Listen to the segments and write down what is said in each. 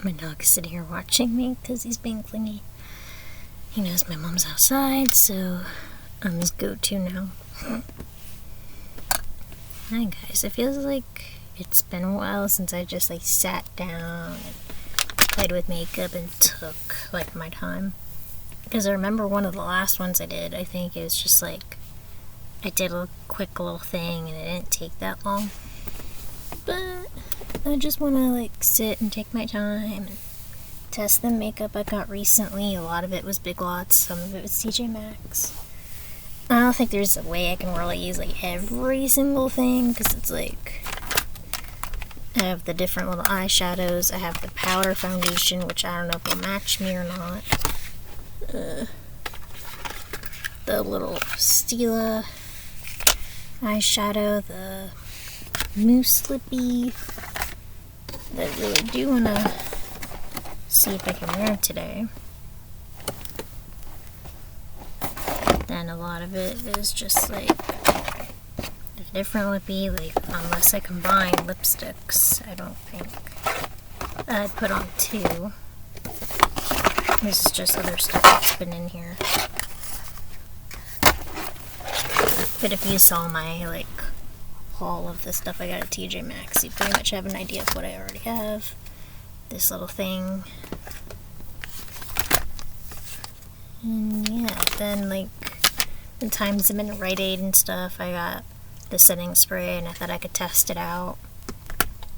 My dog's sitting here watching me because he's being clingy. He knows my mom's outside, so I'm his go-to now. Hi guys, it feels like it's been a while since I just like sat down and played with makeup and took like my time. Because I remember one of the last ones I did, I think it was just like I did a quick little thing and it didn't take that long. But I just want to like sit and take my time and test the makeup I got recently. A lot of it was Big Lots, some of it was TJ Maxx. I don't think there's a way I can really use like every single thing because it's like I have the different little eyeshadows. I have the powder foundation, which I don't know if will match me or not. The little Stila eyeshadow, the mousse lippy that I really do want to see if I can wear today. Then a lot of it is just like a different lippy, like unless I combine lipsticks, I don't think I'd put on two. This is just other stuff that's been in here. But if you saw my like haul of the stuff I got at TJ Maxx, you pretty much have an idea of what I already have. This little thing. And yeah, then like the times I'm in Rite Aid and stuff, I got the setting spray and I thought I could test it out.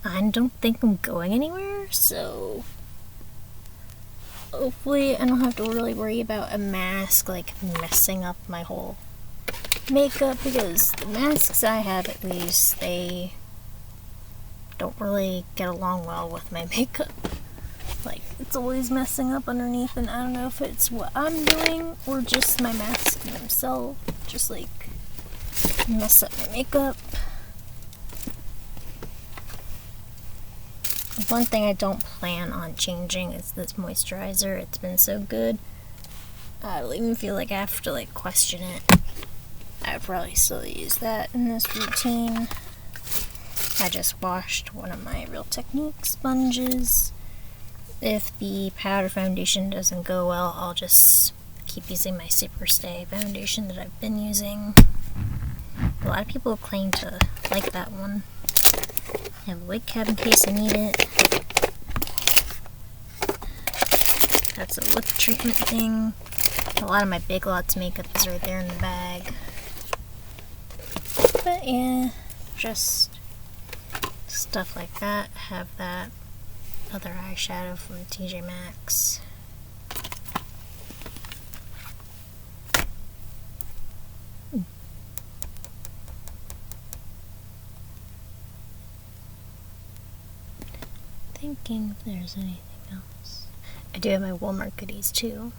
I don't think I'm going anywhere, so hopefully I don't have to really worry about a mask like messing up my whole makeup, because the masks I have, at least, they don't really get along well with my makeup. Like, it's always messing up underneath, and I don't know if it's what I'm doing or just my masks themselves just like mess up my makeup. One thing I don't plan on changing is this moisturizer. It's been so good. I don't even feel like I have to like question it. I'd probably still use that in this routine. I just washed one of my Real Technique sponges. If the powder foundation doesn't go well, I'll just keep using my Superstay foundation that I've been using. A lot of people claim to like that one. I have a wig cap in case I need it. That's a lip treatment thing. A lot of my Big Lots makeup is right there in the bag. But yeah, just stuff like that. I have that other eyeshadow from TJ Maxx. Thinking if there's anything else. I do have my Walmart goodies too.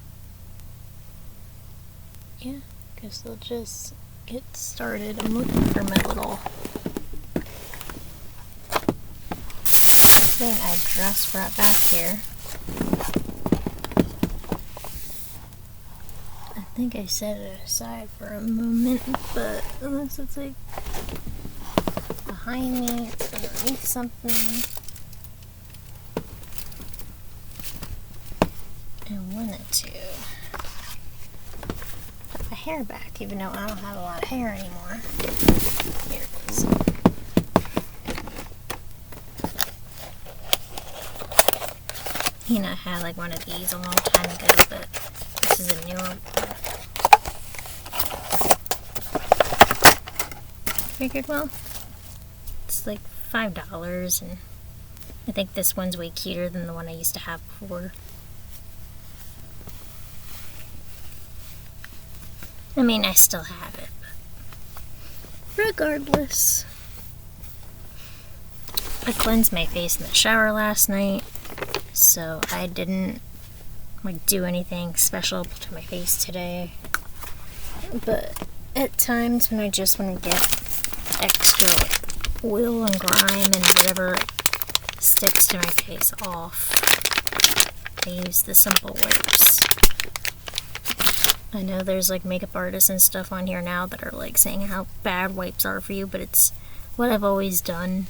Yeah, guess I'll just get started. I'm looking for my little thing I just brought back here. I think I set it aside for a moment, but unless it's like behind me, it's underneath something. I wanted to put my hair back, even though I don't have a lot of hair anymore. Here it is. You know, I had like one of these a long time ago, but this is a newer one. Figured, well, it's like $5, and I think this one's way cuter than the one I used to have before. I mean, I still have it, but regardless. I cleansed my face in the shower last night, so I didn't like do anything special to my face today. But at times when I just want to get extra like oil and grime and whatever sticks to my face off, I use the Simple Wipes. I know there's like makeup artists and stuff on here now that are like saying how bad wipes are for you, but it's what I've always done.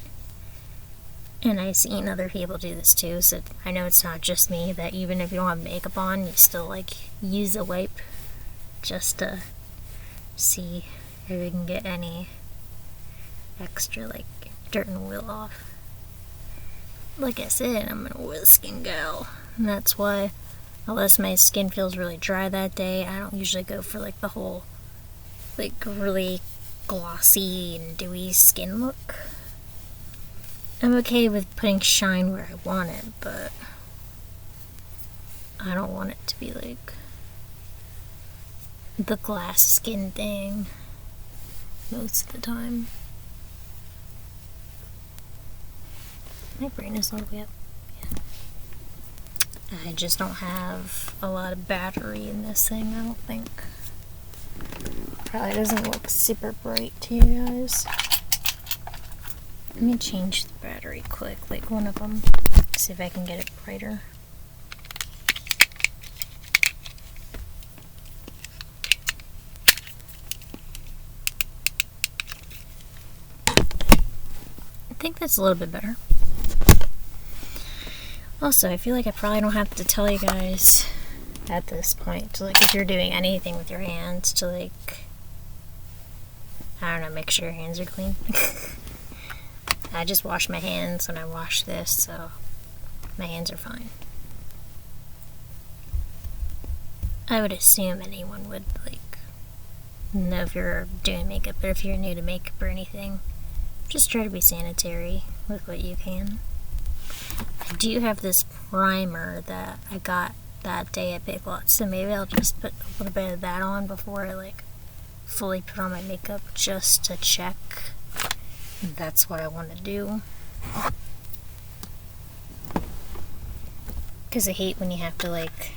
And I've seen other people do this too, so I know it's not just me, that even if you don't have makeup on, you still like use a wipe just to see if you can get any extra like dirt and oil off. Like I said, I'm an oil skin gal, and that's why, unless my skin feels really dry that day, I don't usually go for like the whole like really glossy and dewy skin look. I'm okay with putting shine where I want it, but I don't want it to be like the glass skin thing most of the time. My brain is all the way up. Yeah. I just don't have a lot of battery in this thing, I don't think. Probably doesn't look super bright to you guys. Let me change the battery quick, like one of them. See if I can get it brighter. I think that's a little bit better. Also, I feel like I probably don't have to tell you guys at this point to, like, if you're doing anything with your hands, to like, I don't know, make sure your hands are clean. I just wash my hands when I wash this, so my hands are fine. I would assume anyone would like know if you're doing makeup, but if you're new to makeup or anything, just try to be sanitary with what you can. I do have this primer that I got that day at Big Lots, so maybe I'll just put a little bit of that on before I like fully put on my makeup, just to check. That's what I want to do. Because I hate when you have to like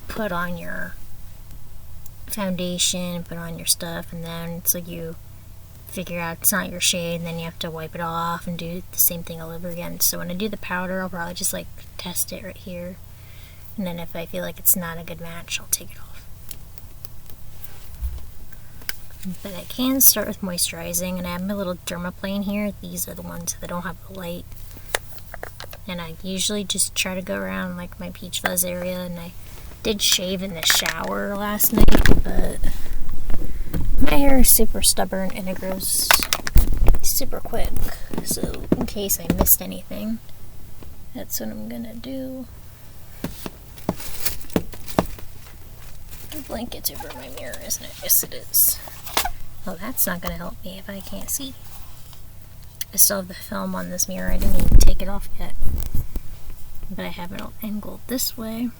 put on your foundation, put on your stuff, and then it's like you figure out it's not your shade, and then you have to wipe it off and do the same thing all over again. So when I do the powder, I'll probably just like test it right here, and then if I feel like it's not a good match, I'll take it off. But I can start with moisturizing, and I have my little dermaplane here. These are the ones that don't have the light. And I usually just try to go around like my peach fuzz area, and I did shave in the shower last night, but my hair is super stubborn and it grows super quick. So in case I missed anything, that's what I'm gonna do. The blanket's over my mirror, isn't it? Yes, it is. Oh, that's not going to help me if I can't see. I still have the film on this mirror. I didn't even take it off yet. But I have it all angled this way. You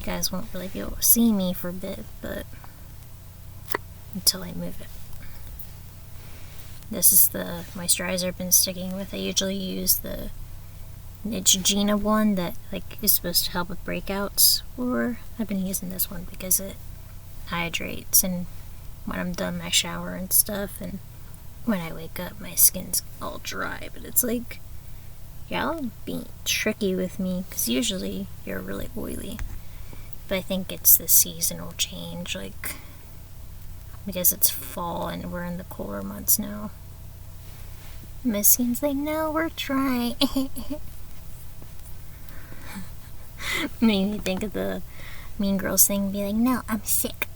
guys won't really be able to see me for a bit, but until I move it. This is the moisturizer I've been sticking with. I usually use the Neutrogena one that like is supposed to help with breakouts, or I've been using this one because it hydrates, and when I'm done my shower and stuff, and when I wake up my skin's all dry. But it's like, y'all being tricky with me because usually you're really oily, but I think it's the seasonal change, like because it's fall and we're in the cooler months now. My skin's like, no, we're dry. Made me think of the Mean Girls thing, be like, no, I'm sick.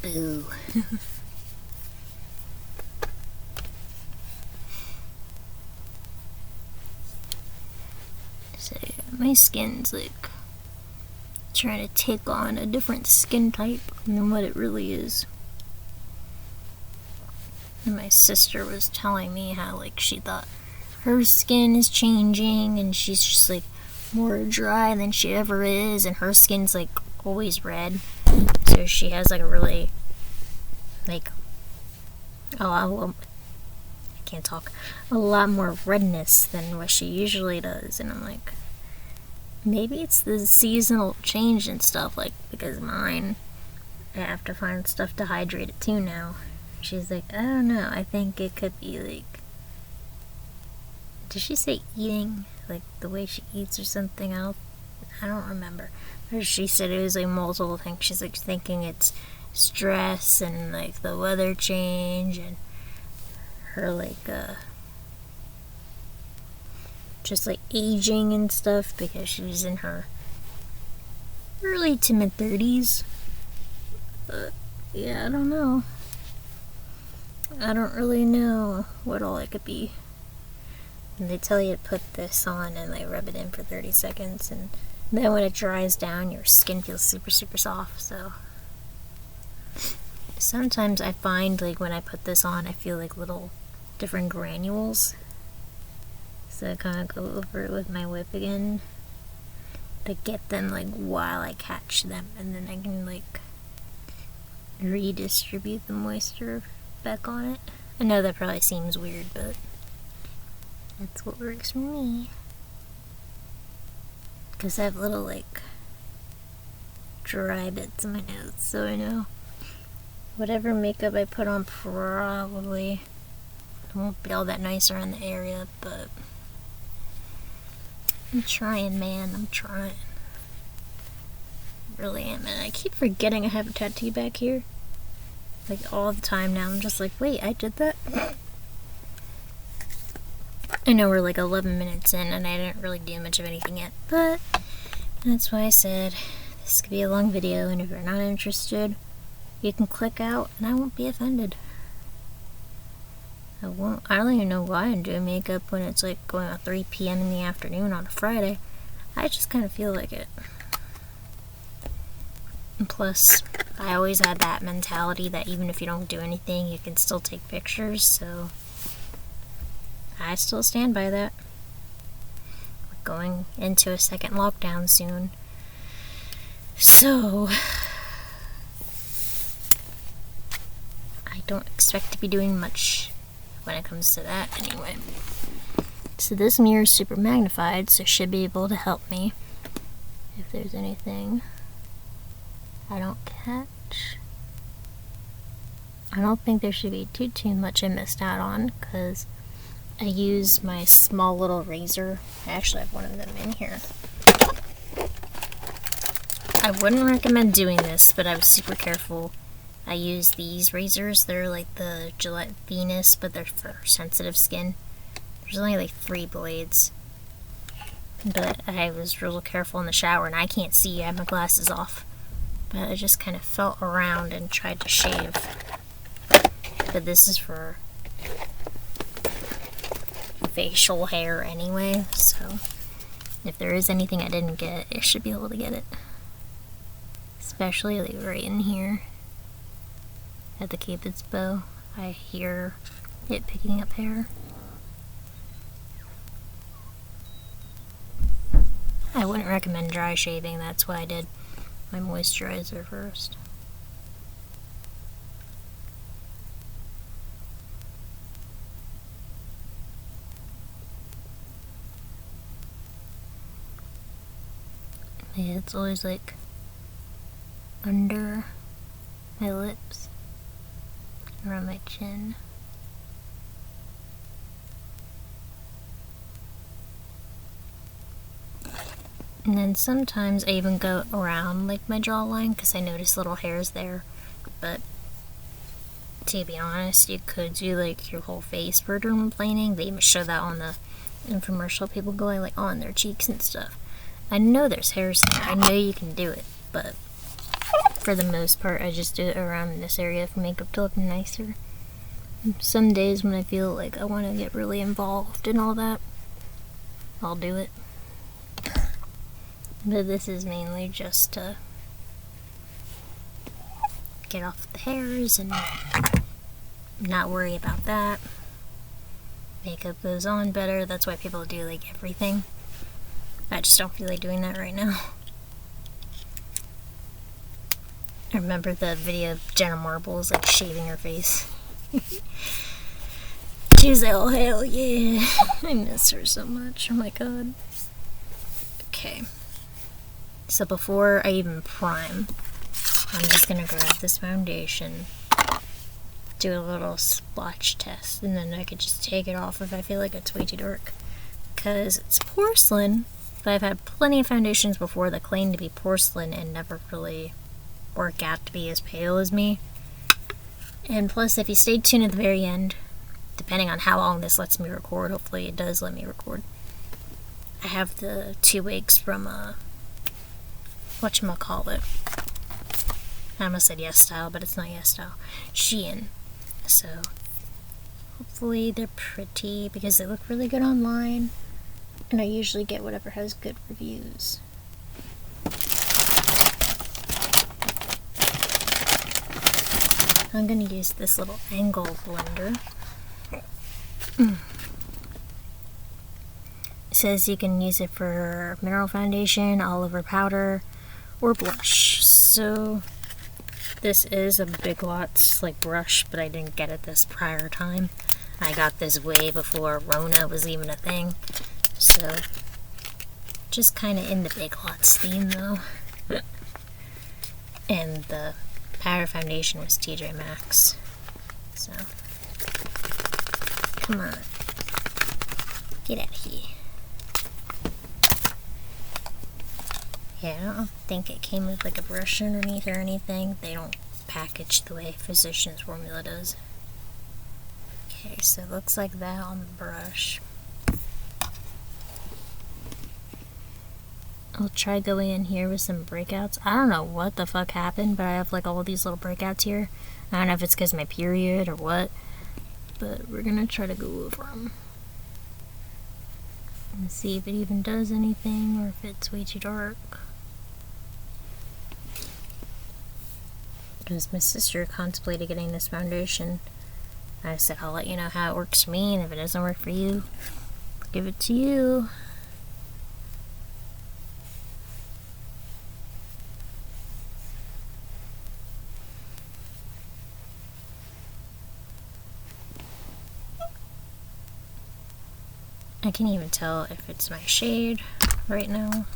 Boo. So yeah, my skin's like trying to take on a different skin type than what it really is. And my sister was telling me how like she thought her skin is changing and she's just like more dry than she ever is, and her skin's like always red, so she has like a really like a lot more redness than what she usually does. And I'm like, maybe it's the seasonal change and stuff, like because mine, I have to find stuff to hydrate it too now. She's like, I don't know, I think it could be like, did she say eating? Like the way she eats or something? I don't remember. Or she said it was like multiple things. She's like thinking it's stress and like the weather change and her like just like aging and stuff, because she's in her early to mid 30s. But yeah, I don't know. I don't really know what all it could be. And they tell you to put this on and like rub it in for 30 seconds, and then when it dries down, your skin feels super, super soft. So sometimes I find like when I put this on, I feel like little different granules. So I kind of go over it with my whip again to get them like while I catch them, and then I can like redistribute the moisture back on it. I know that probably seems weird, but that's what works for me. Because I have little like dry bits in my nose, so I know whatever makeup I put on probably won't be all that nice around the area, but I'm trying, man. I'm trying. I really am, and I keep forgetting I have a tattoo back here. Like all the time now. I'm just like, wait, I did that? I know we're like 11 minutes in and I didn't really do much of anything yet, but that's why I said this could be a long video, and if you're not interested, you can click out and I won't be offended. I don't even know why I'm doing makeup when it's like going at 3 p.m. in the afternoon on a Friday. I just kind of feel like it. And plus, I always had that mentality that even if you don't do anything, you can still take pictures, so I still stand by that. We're going into a second lockdown soon, so I don't expect to be doing much when it comes to that anyway. So this mirror is super magnified, so should be able to help me if there's anything I don't catch. I don't think there should be too much I missed out on, because I use my small little razor. I actually have one of them in here. I wouldn't recommend doing this, but I was super careful. I use these razors. They're like the Gillette Venus, but they're for sensitive skin. There's only like 3 blades. But I was real careful in the shower, and I can't see. I have my glasses off. But I just kind of felt around and tried to shave. But this is for facial hair anyway, so if there is anything I didn't get, I should be able to get it. Especially like right in here at the Cupid's bow. I hear it picking up hair. I wouldn't recommend dry shaving, that's why I did my moisturizer first. Yeah, it's always like under my lips, around my chin. And then sometimes I even go around like my jawline because I notice little hairs there. But to be honest, you could do like your whole face for dermaplaning. They even show that on the infomercial. People going like on their cheeks and stuff. I know there's hairs there. I know you can do it, but for the most part, I just do it around this area for makeup to look nicer. Some days when I feel like I want to get really involved in all that, I'll do it. But this is mainly just to get off the hairs and not worry about that. Makeup goes on better. That's why people do like everything. I just don't feel like doing that right now. I remember the video of Jenna Marbles like shaving her face. She was like, oh hell yeah. I miss her so much. Oh my god. Okay. So before I even prime, I'm just gonna grab this foundation, do a little splotch test, and then I could just take it off if I feel like it's way too dark. Because it's porcelain, but I've had plenty of foundations before that claim to be porcelain and never really work out to be as pale as me. And plus, if you stay tuned at the very end, depending on how long this lets me record. Hopefully it does let me record. I have the 2 wigs from, whatchamacallit. I almost said Yes Style, but it's not Yes Style. Shein. So, hopefully they're pretty, because they look really good online. And I usually get whatever has good reviews. I'm gonna use this little angle blender. It says you can use it for mineral foundation, all over powder, or blush. So this is a Big Lots like brush, but I didn't get it this prior time. I got this way before Rona was even a thing. So just kind of in the Big Lots theme though. And the powder foundation was TJ Maxx. So come on, get out of here. Yeah, I don't think it came with like a brush underneath or anything. They don't package the way Physicians Formula does. Okay, so it looks like that on the brush. I'll try going in here with some breakouts. I don't know what the fuck happened, but I have like all these little breakouts here. I don't know if it's because of my period or what, but we're gonna try to go over them and see if it even does anything or if it's way too dark. Because my sister contemplated getting this foundation. I said, I'll let you know how it works for me, and if it doesn't work for you, I'll give it to you. I can't even tell if it's my shade right now.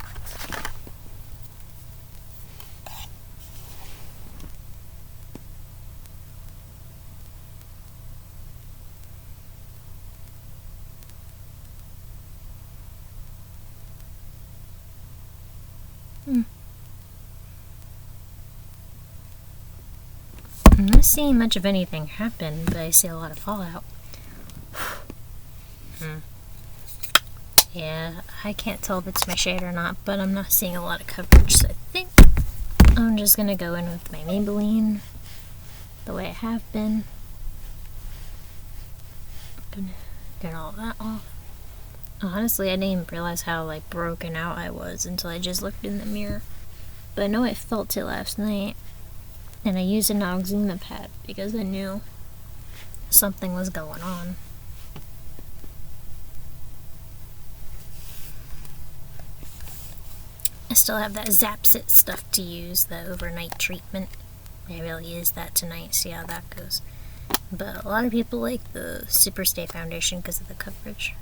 I'm not seeing much of anything happen, but I see a lot of fallout. Yeah, I can't tell if it's my shade or not, but I'm not seeing a lot of coverage, so I think I'm just gonna go in with my Maybelline the way I have been. Gonna get all that off. Honestly, I didn't even realize how like broken out I was until I just looked in the mirror. But I know I felt it last night, and I used an eczema pad because I knew something was going on. I still have that Zapsit stuff to use, the overnight treatment. Maybe I'll use that tonight, see how that goes. But a lot of people like the Superstay foundation because of the coverage.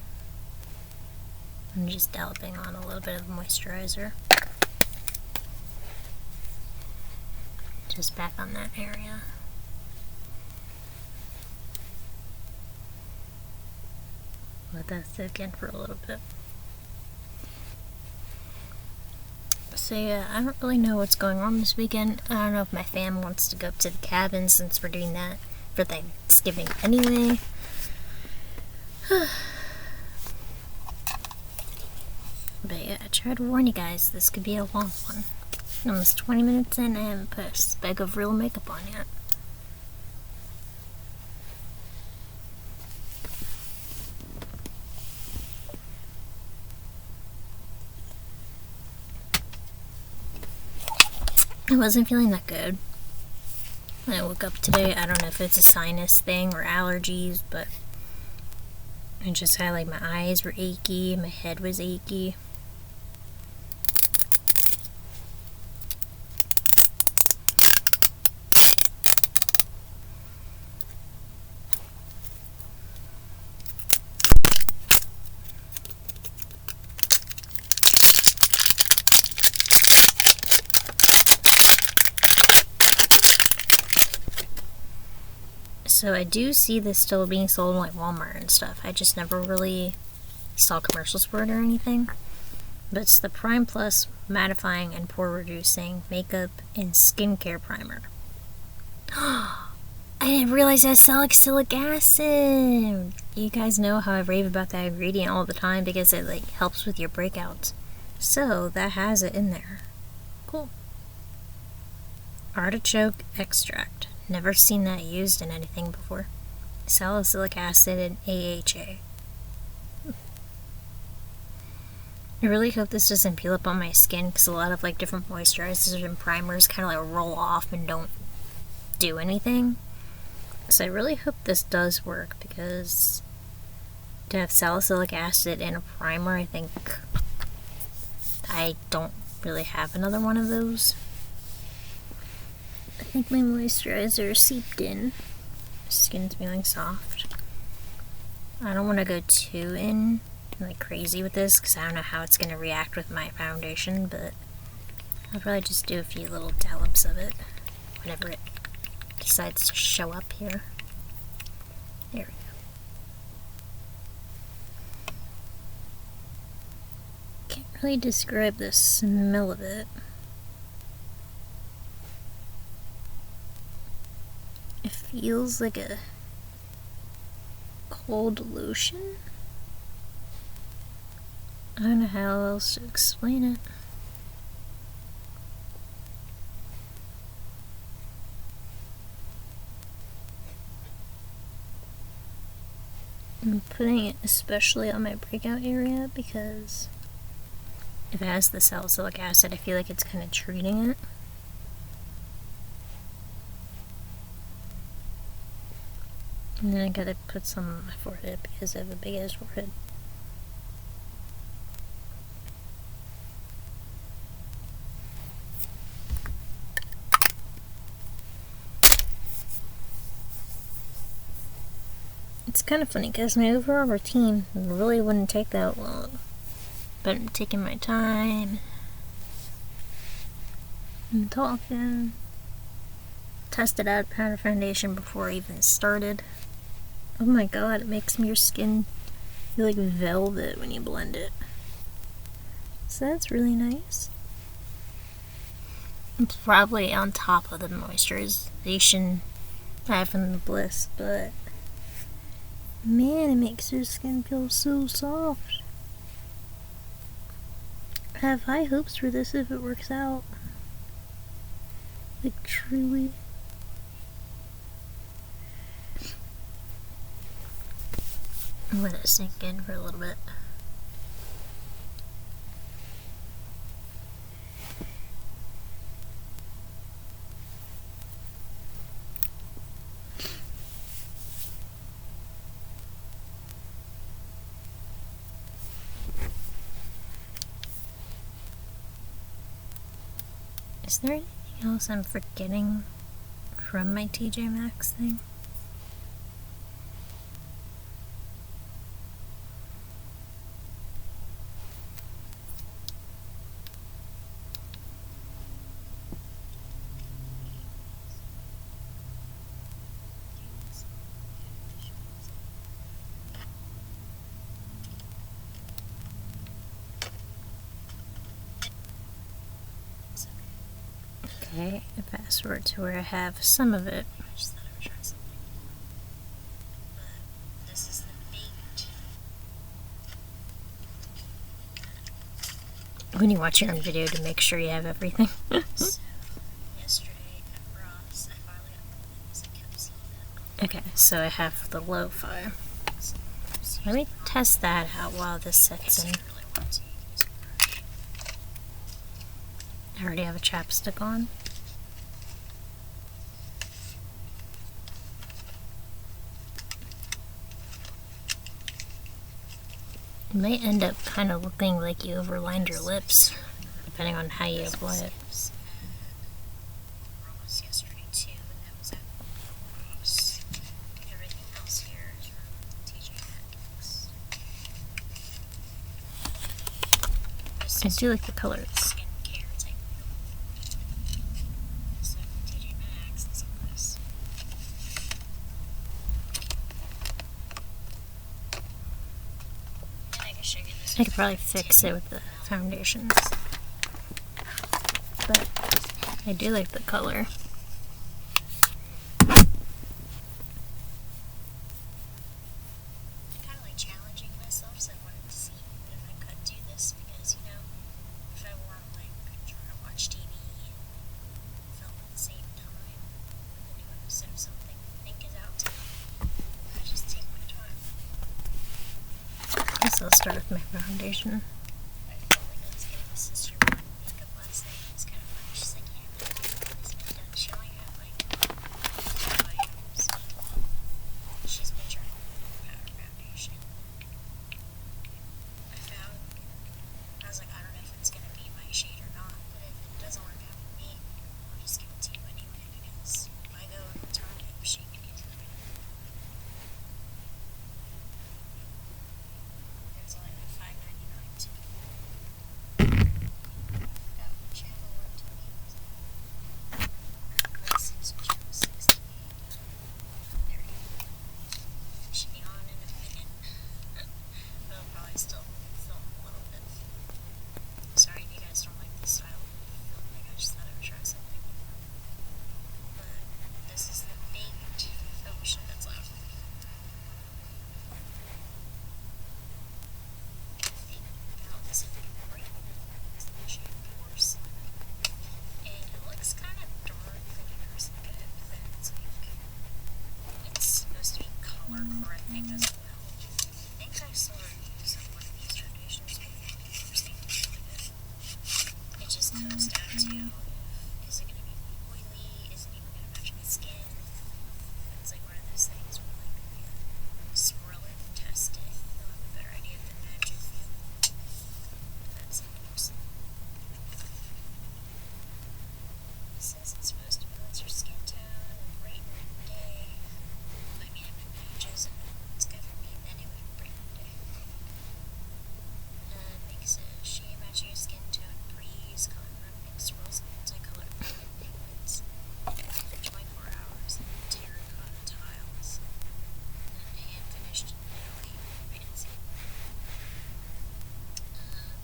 I'm just dabbing on a little bit of moisturizer. Just back on that area. Let that soak in for a little bit. So yeah, I don't really know what's going on this weekend. I don't know if my fam wants to go up to the cabin since we're doing that for Thanksgiving anyway. But yeah, I tried to warn you guys, this could be a long one. Almost 20 minutes in, I haven't put a speck of real makeup on yet. I wasn't feeling that good when I woke up today. I don't know if it's a sinus thing or allergies, but I just had like my eyes were achy, my head was achy. So I do see this still being sold in like Walmart and stuff. I just never really saw commercials for it or anything. But it's the Prime Plus Mattifying and Pore Reducing Makeup and Skincare Primer. I didn't realize it has salicylic acid. You guys know how I rave about that ingredient all the time because it like helps with your breakouts. So that has it in there. Cool. Artichoke extract. Never seen that used in anything before. Salicylic acid and AHA. I really hope this doesn't peel up on my skin because a lot of like different moisturizers and primers kind of like roll off and don't do anything. So I really hope this does work because to have salicylic acid in a primer, I think I don't really have another one of those. I think my moisturizer seeped in. My skin's feeling soft. I don't want to go too in like crazy with this because I don't know how it's going to react with my foundation, but I'll probably just do a few little dollops of it whenever it decides to show up here. There we go. Can't really describe the smell of it. It feels like a cold lotion. I don't know how else to explain it. I'm putting it especially on my breakout area because if it has the salicylic acid, I feel like it's kind of treating it. And then I gotta put some on my forehead because I have a big ass forehead. It's kind of funny because my overall routine really wouldn't take that long. But I'm taking my time. I'm talking. Tested out powder foundation before I even started. Oh my god, it makes your skin feel like velvet when you blend it. So that's really nice. It's probably on top of the moisturization I have from the Bliss, but man, it makes your skin feel so soft. I have high hopes for this if it works out. Like, truly. Let it sink in for a little bit. Is there anything else I'm forgetting from my TJ Maxx thing? Okay, fast forward to where I have some of it. I just thought I would try something. But this is the baked. When you watch your own video to make sure you have everything. So, yesterday at Ross, I finally got one of these. I kept seeing them. Okay, so I have the lo-fi. Let me test that out while this sets in. I already have a chapstick on. It might end up kind of looking like you overlined your lips, depending on how you apply it. Yesterday too, and that was at Ross. Everything else here is from TJ Maxx. I do like the colors. I could probably fix it with the foundations, but I do like the color. I'll start with my foundation. I felt like I was getting my sister one makeup last night. It was kind of funny. She's like, yeah, my makeup has been done. She only had like 2 items. She's been trying to powder foundation. I was like, I don't know if it's going to be my shade or not, but if it doesn't work out for me, I'll just give it to you anyway, because if I go and return it, she can use it. It's only like $5.99 too. Got channel 1 to use. This is channel 68. There we go. Should be on in a minute. But I'll probably still film a little bit. Sorry if you guys don't like the style of film. Like, I just thought I would try something different. But this is the baked ocean that's left. Now this is great. It's the shade Porcelain. And it looks kind of dark when you first look at it, but then it's like, it's supposed to be color correcting as well. I think I saw reviews of one of these foundations before. They were saying it's really good. It just comes down to, is it going to be oily? Is it even going to match my skin? It's like one of those things where, like, if you swirl it and test it, you'll have a better idea if it matches you. That's interesting. It says it's supposed to balance your skin tone and brighten the day. I mean, if it matches and it's good for me, then it would brighten the day. Makes a shade matching your skin tone, breeze, color rubbing, swirls, and multicolor liquids for 24 hours, and terracotta tiles, and hand finished in Italy. Fancy.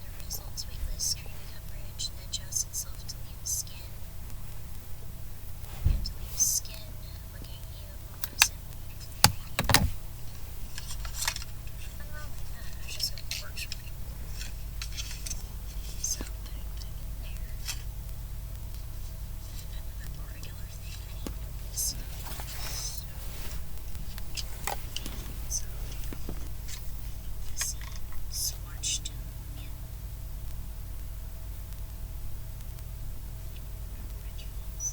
The results: weightless, creamy coverage that adjusts itself to leave skin. And to leave skin looking even more innocent and radiant. Nothing wrong with that. I just hope it works for me. So put it back in there. And another regular thing. I need to open this up. So see, swatched in rituals.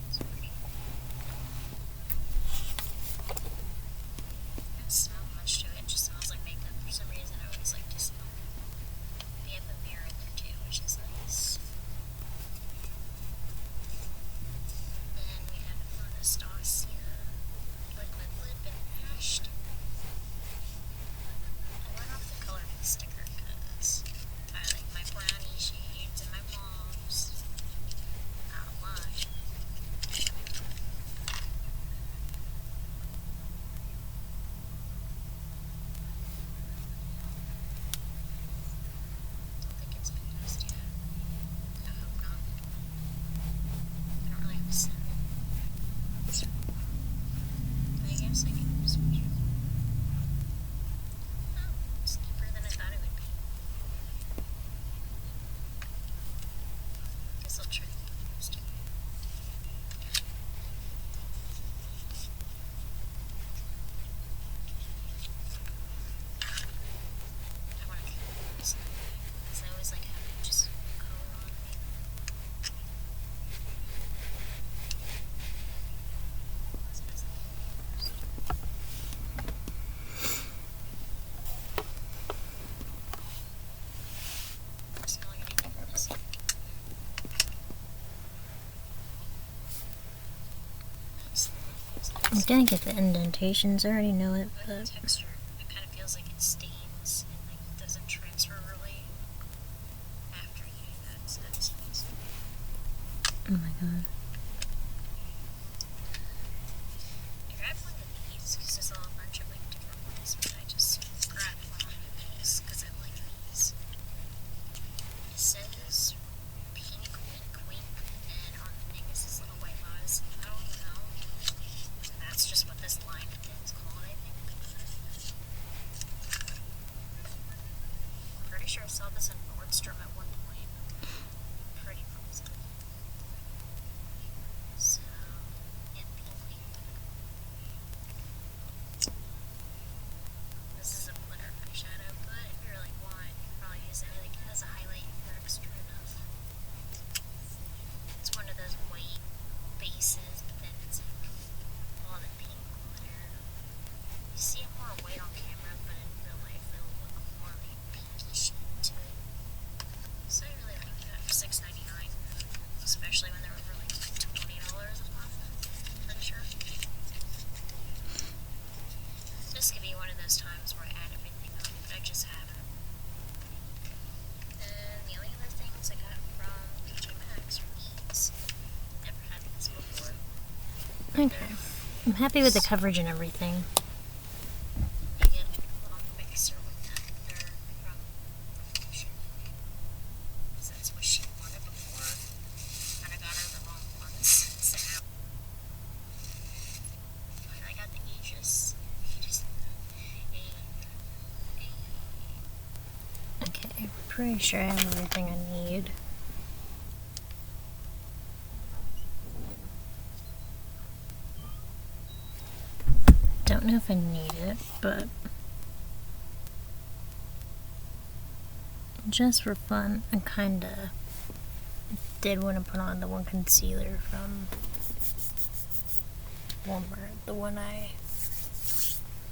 It's pretty. Doesn't smell much to it. It just smells like makeup. For some reason, I always like to smell it. They have a mirror in there too, which is nice. Then we have Anastasia liquid lip and hashed. I went off the color of the sticker because I like my brownie shades and my mom's. Not a lot. Don't think it's been used yet. I hope not. I don't really have a scent. I guess I can switch it. Oh, it's deeper than I thought it would be. Guess I'll try the first. I want to keep this because I always like having just color on me. So that's the first. I'm smelling anything from this. I'm gonna get the indentations. I already know it, The but texture, it kind of feels like it stains and like doesn't transfer really after you do that, so that's nice. oh my god. I grabbed one of these because I saw a bunch of like different ones, but I just grabbed one of these because I like these. It says pink wink wink, and on the thing is this little white buzz. I don't know. That's just what this line is called, I think. I'm happy with the coverage and everything. Get a little mixer with them. They're from Revolution. Because that's what she wanted before. And I got her the wrong ones. So now I got the Aegis. Okay, I'm pretty sure I have everything I need. Don't know if I need it, but just for fun, I kinda did want to put on the one concealer from Walmart, the one I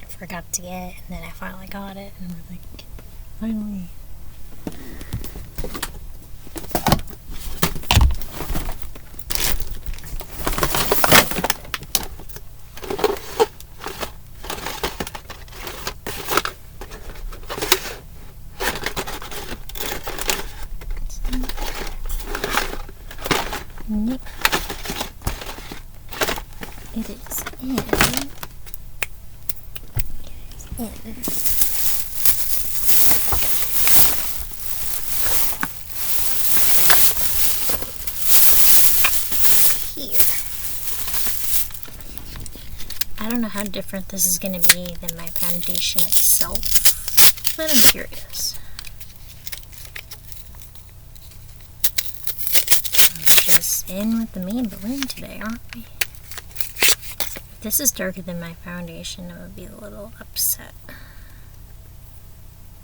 forgot to get, and then I finally got it, and was like, finally. Nope. It is in. Here. I don't know how different this is going to be than my foundation itself, but I'm curious. Just in with the main balloon today, aren't we? If this is darker than my foundation, I would be a little upset.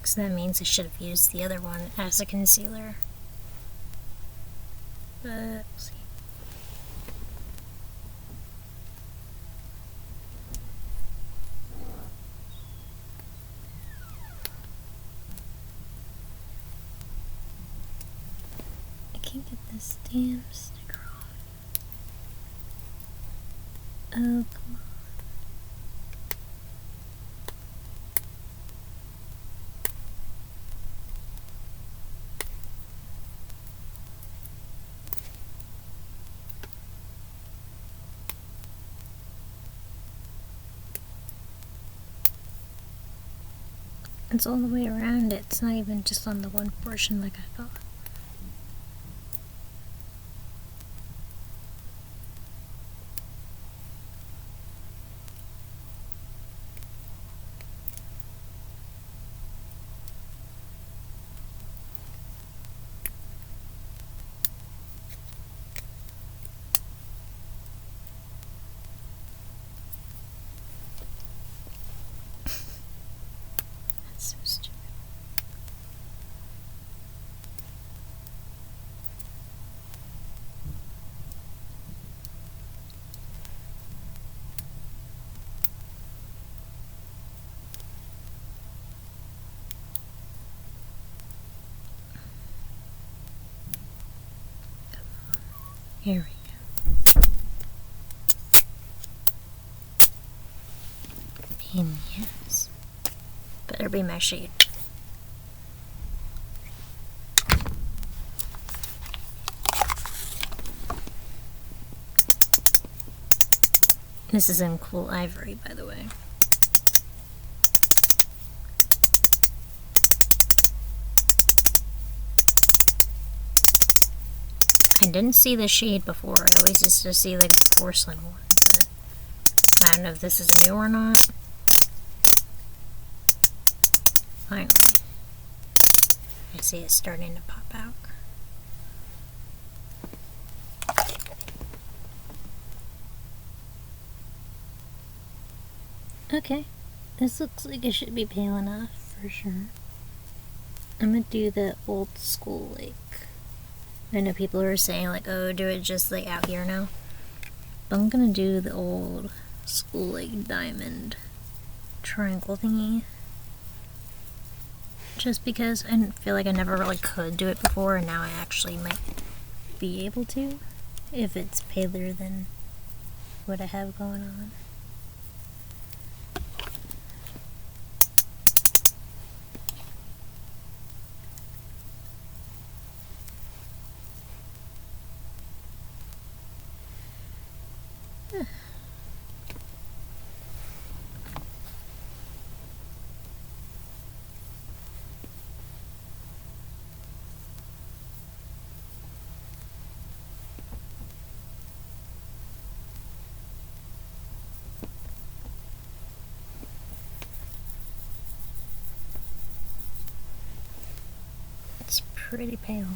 Because that means I should have used the other one as a concealer. But, we'll see. I can't get this damn sticker off. Oh, come on. It's all the way around it. It's not even just on the one portion like I thought. That's so stupid. Here we go. And yes, better be my shade. This is in Cool Ivory, by the way. I didn't see the shade before. I always used to see like the porcelain one, but I don't know if this is new or not. Finally, I see it starting to pop out. Okay, this looks like it should be pale enough for sure. I'm gonna do the old school, like, I know people are saying like, oh, do it just like out here now. But I'm gonna do the old school, like, diamond triangle thingy. Just because I didn't feel like I never really could do it before, and now I actually might be able to, if it's paler than what I have going on. pretty pale.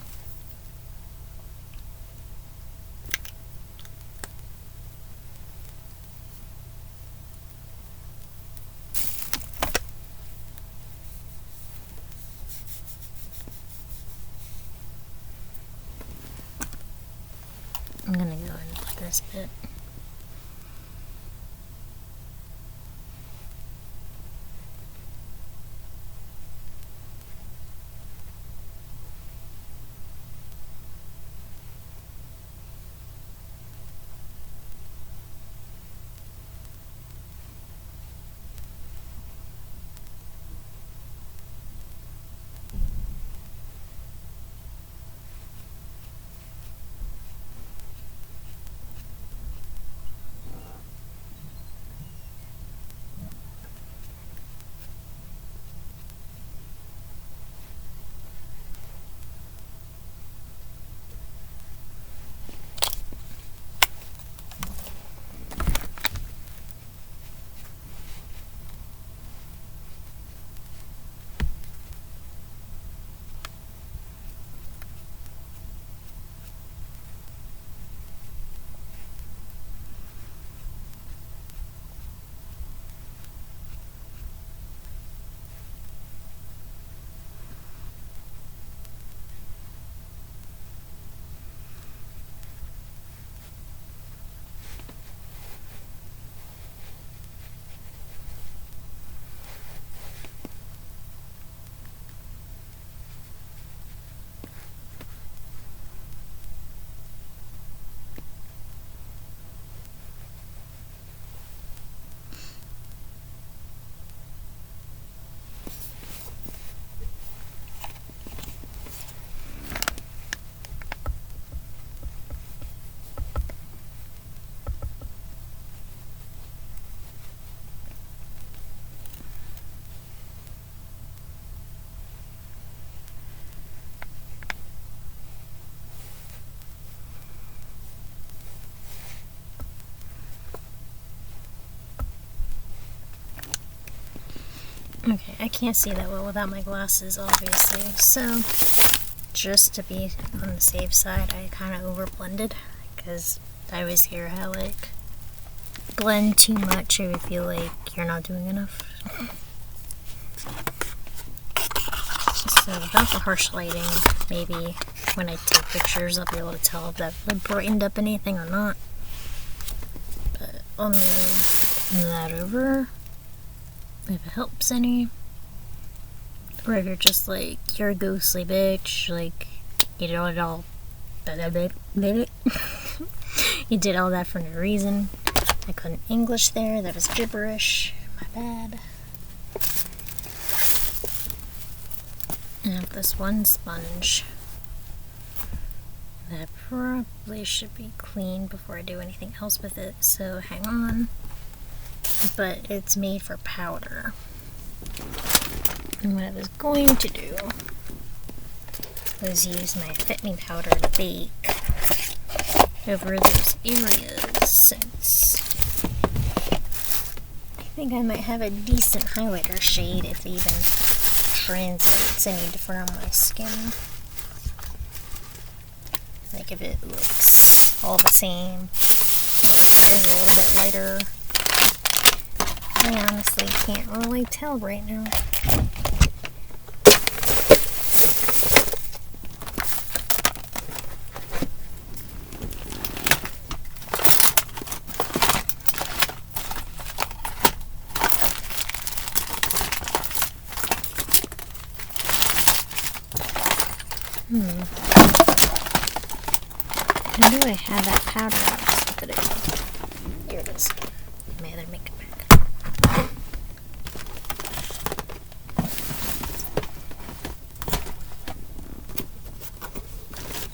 I'm gonna go in with this bit. Okay, I can't see that well without my glasses, obviously, so just to be on the safe side, I kind of over blended, because I always hear how, like, blend too much, I would feel like you're not doing enough. So without the harsh lighting, maybe when I take pictures, I'll be able to tell if that really brightened up anything or not. But I'll move that over. If it helps any, or if you're just like, you're a ghostly bitch, like, you did all you did all that for no reason. I couldn't English there, that was gibberish, my bad. I have this one sponge that probably should be clean before I do anything else with it, so hang on. But it's made for powder. And what I was going to do was use my Fit Me powder to bake over those areas, since I think I might have a decent highlighter shade if it even translates any different on my skin. Like if it looks all the same, or if it is a little bit lighter. I honestly can't really tell right now. I knew I had that powder out, just look at it. Here it is. My other makeup bag.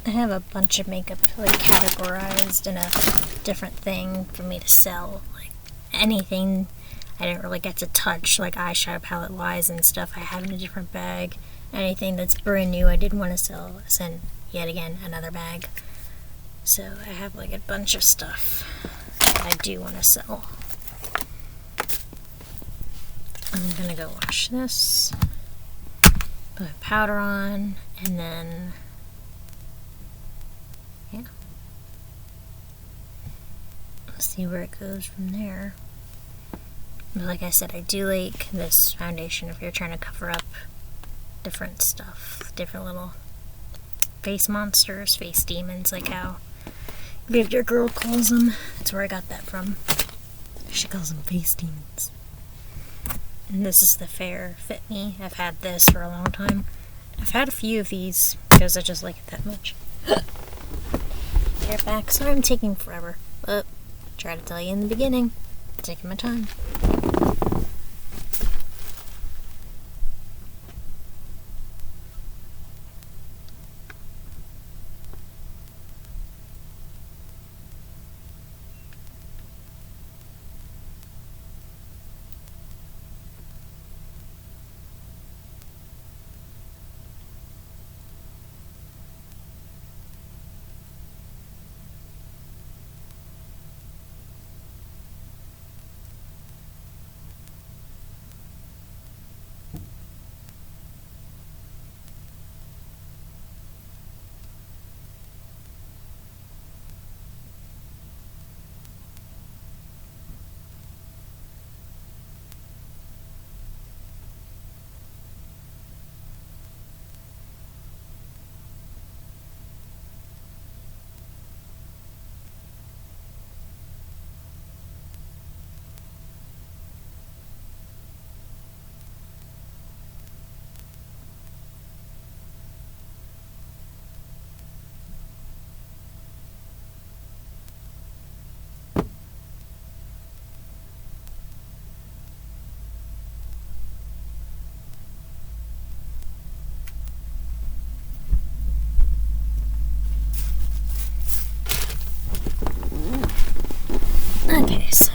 I have a bunch of makeup like categorized in a different thing for me to sell. Like anything I didn't really get to touch, like eyeshadow palette wise and stuff, I have in a different bag. Anything that's brand new I didn't want to sell, send yet again another bag. So I have like a bunch of stuff that I do want to sell. I'm gonna go wash this, put powder on, And then, yeah. Let's see where it goes from there. But like I said, I do like this foundation if you're trying to cover up different stuff, different little face monsters, face demons, like how your girl calls them. That's where I got that from. She calls them face demons. And this is the Fair Fit Me. I've had this for a long time. I've had a few of these because I just like it that much. Get back. Sorry I'm taking forever, but try to tell you in the beginning. Taking my time. Okay, so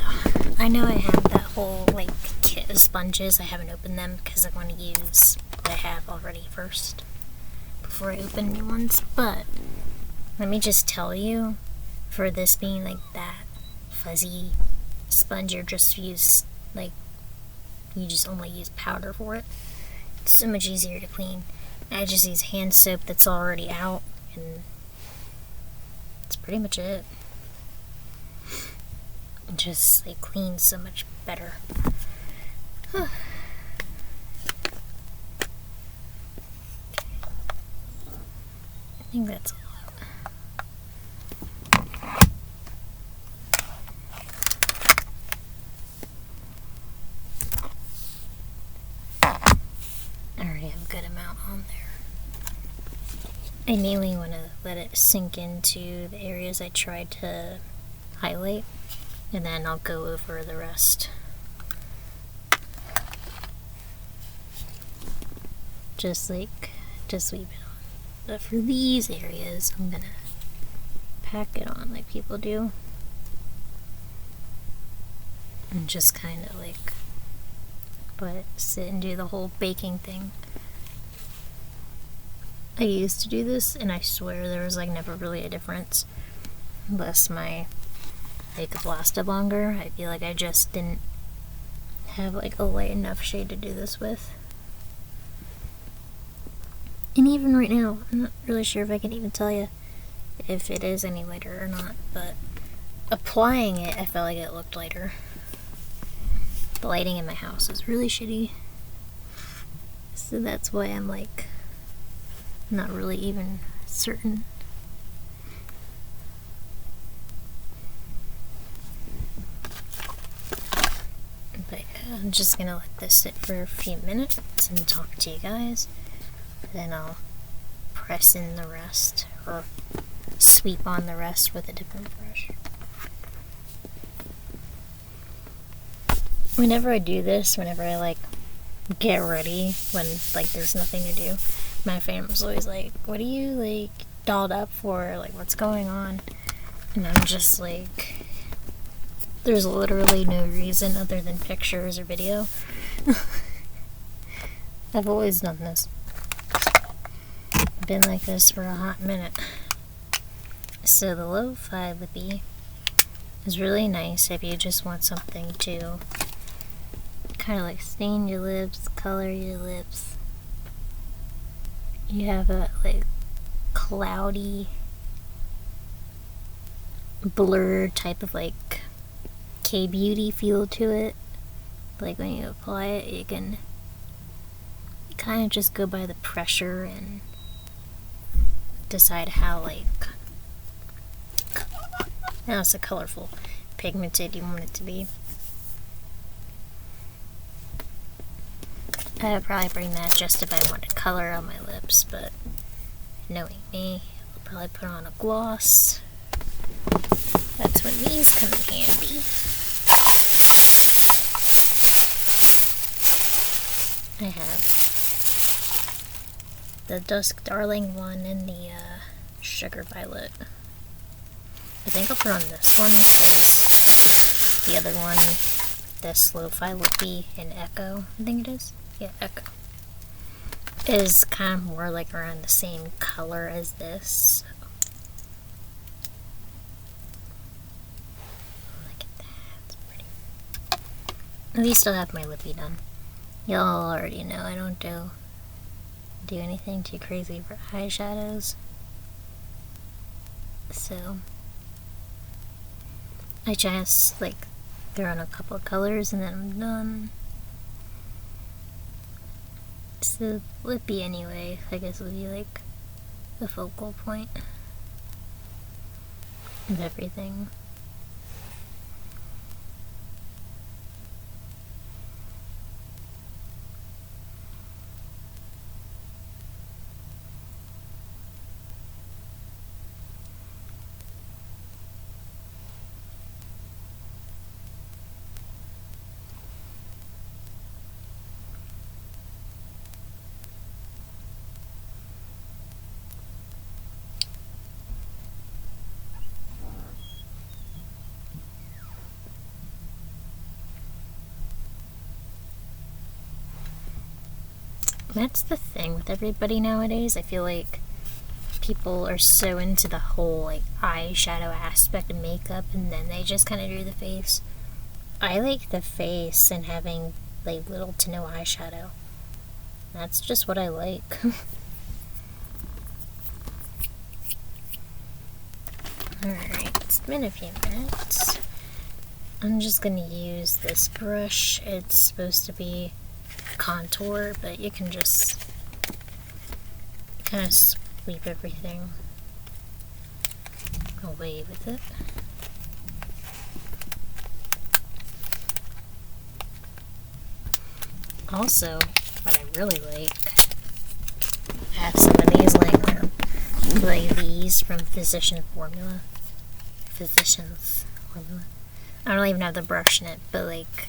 I know I have that whole like kit of sponges. I haven't opened them because I want to use what I have already first before I open new ones. But let me just tell you, for this being like that fuzzy sponge, you just only use powder for it. It's so much easier to clean. I just use hand soap that's already out, and that's pretty much it. It just like cleans so much better. I think that's all. I already have a good amount on there. I mainly want to let it sink into the areas I tried to highlight, and then I'll go over the rest. Just leave it on. But for these areas, I'm gonna pack it on like people do. And just kind of like let it sit and do the whole baking thing. I used to do this, and I swear there was like never really a difference. Unless my makeup lasted longer. I feel like I just didn't have like a light enough shade to do this with. And even right now, I'm not really sure if I can even tell you if it is any lighter or not, but applying it, I felt like it looked lighter. The lighting in my house is really shitty, so that's why I'm like not really even certain. But yeah, I'm just gonna let this sit for a few minutes and talk to you guys. Then I'll press in the rest, or sweep on the rest with a different brush. Whenever I do this, whenever I like get ready, when like there's nothing to do, my family's always like, what are you like dolled up for? Like, what's going on? And I'm just like, there's literally no reason other than pictures or video. I've always done this. Been like this for a hot minute. So the lo-fi lippy is really nice if you just want something to kind of like stain your lips, color your lips. you have a like cloudy, blur type of like K-beauty feel to it. Like when you apply it, you can kind of just go by the pressure and decide how like now it's a colorful, pigmented you want it to be. I would probably bring that just if I wanted color on my lips, but knowing me, I'll probably put on a gloss. That's when these come in handy. I have the Dusk Darling one and the Sugar Violet. I think I'll put on this one because the other one, this Lo-Fi Lippy in Echo, I think it is. Yeah, Echo. Is kind of more like around the same color as this. Look at that, it's pretty. At least I'll have my lippy done. Y'all already know I don't do anything too crazy for eyeshadows. So I just like throw in a couple of colors and then I'm done. So lippy anyway, I guess will be like the focal point of everything. That's the thing with everybody nowadays. I feel like people are so into the whole like eyeshadow aspect of makeup and then they just kind of do the face. I like the face and having like little to no eyeshadow. That's just what I like. Alright, it's been a few minutes. I'm just gonna use this brush. It's supposed to be contour, but you can just kind of sweep everything away with it. Also, what I really like, I have some of these laying around, like these from Physicians Formula. I don't even have the brush in it, but like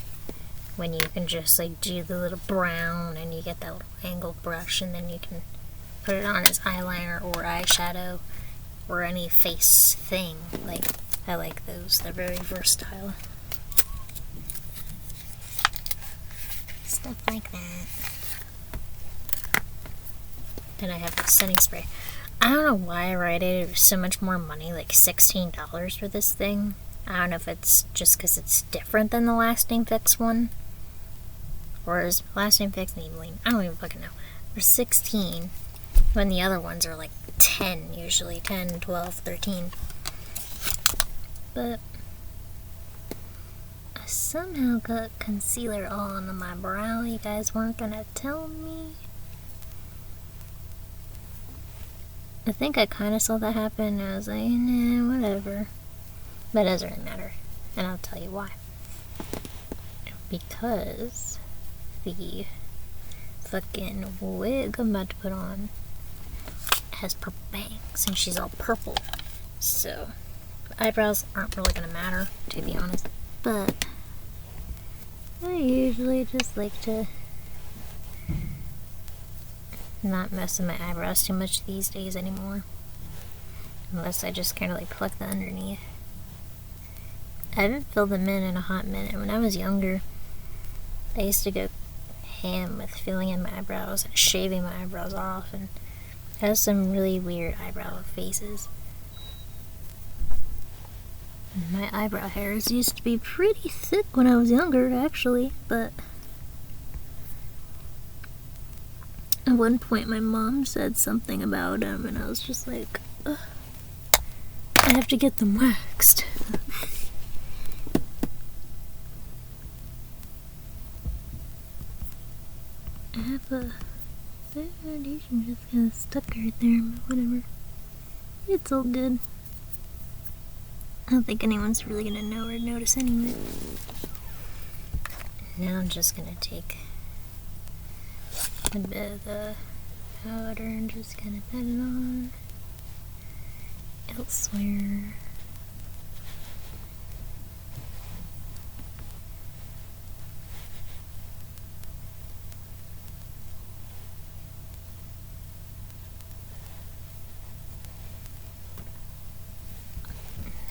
when you can just like do the little brown and you get that little angled brush and then you can put it on as eyeliner or eyeshadow or any face thing. Like, I like those. They're very versatile. Stuff like that. Then I have the setting spray. I don't know why I rated it so much more money, like $16 for this thing. I don't know if it's just because it's different than the Lasting Fix one. Or is Lasting Fix and Maybelline? I don't even fucking know. They're 16 when the other ones are like 10 usually. 10, 12, 13. But I somehow got concealer all on my brow. You guys weren't gonna tell me. I think I kind of saw that happen and I was like, nah, whatever. But it doesn't really matter. And I'll tell you why. Because the fucking wig I'm about to put on has purple bangs and she's all purple. So eyebrows aren't really gonna matter, to be honest. But I usually just like to not mess with my eyebrows too much these days anymore. Unless I just kind of like pluck the underneath. I haven't filled them in a hot minute. When I was younger, I used to go ham with filling in my eyebrows and shaving my eyebrows off, and I have some really weird eyebrow faces. My eyebrow hairs used to be pretty thick when I was younger, actually, but At one point, my mom said something about them, and I was just like, ugh, I have to get them waxed. I have a foundation just kind of stuck right there, but whatever. It's all good. I don't think anyone's really gonna know or notice anyway. Now I'm just gonna take a bit of the powder and just kind of pat it on elsewhere.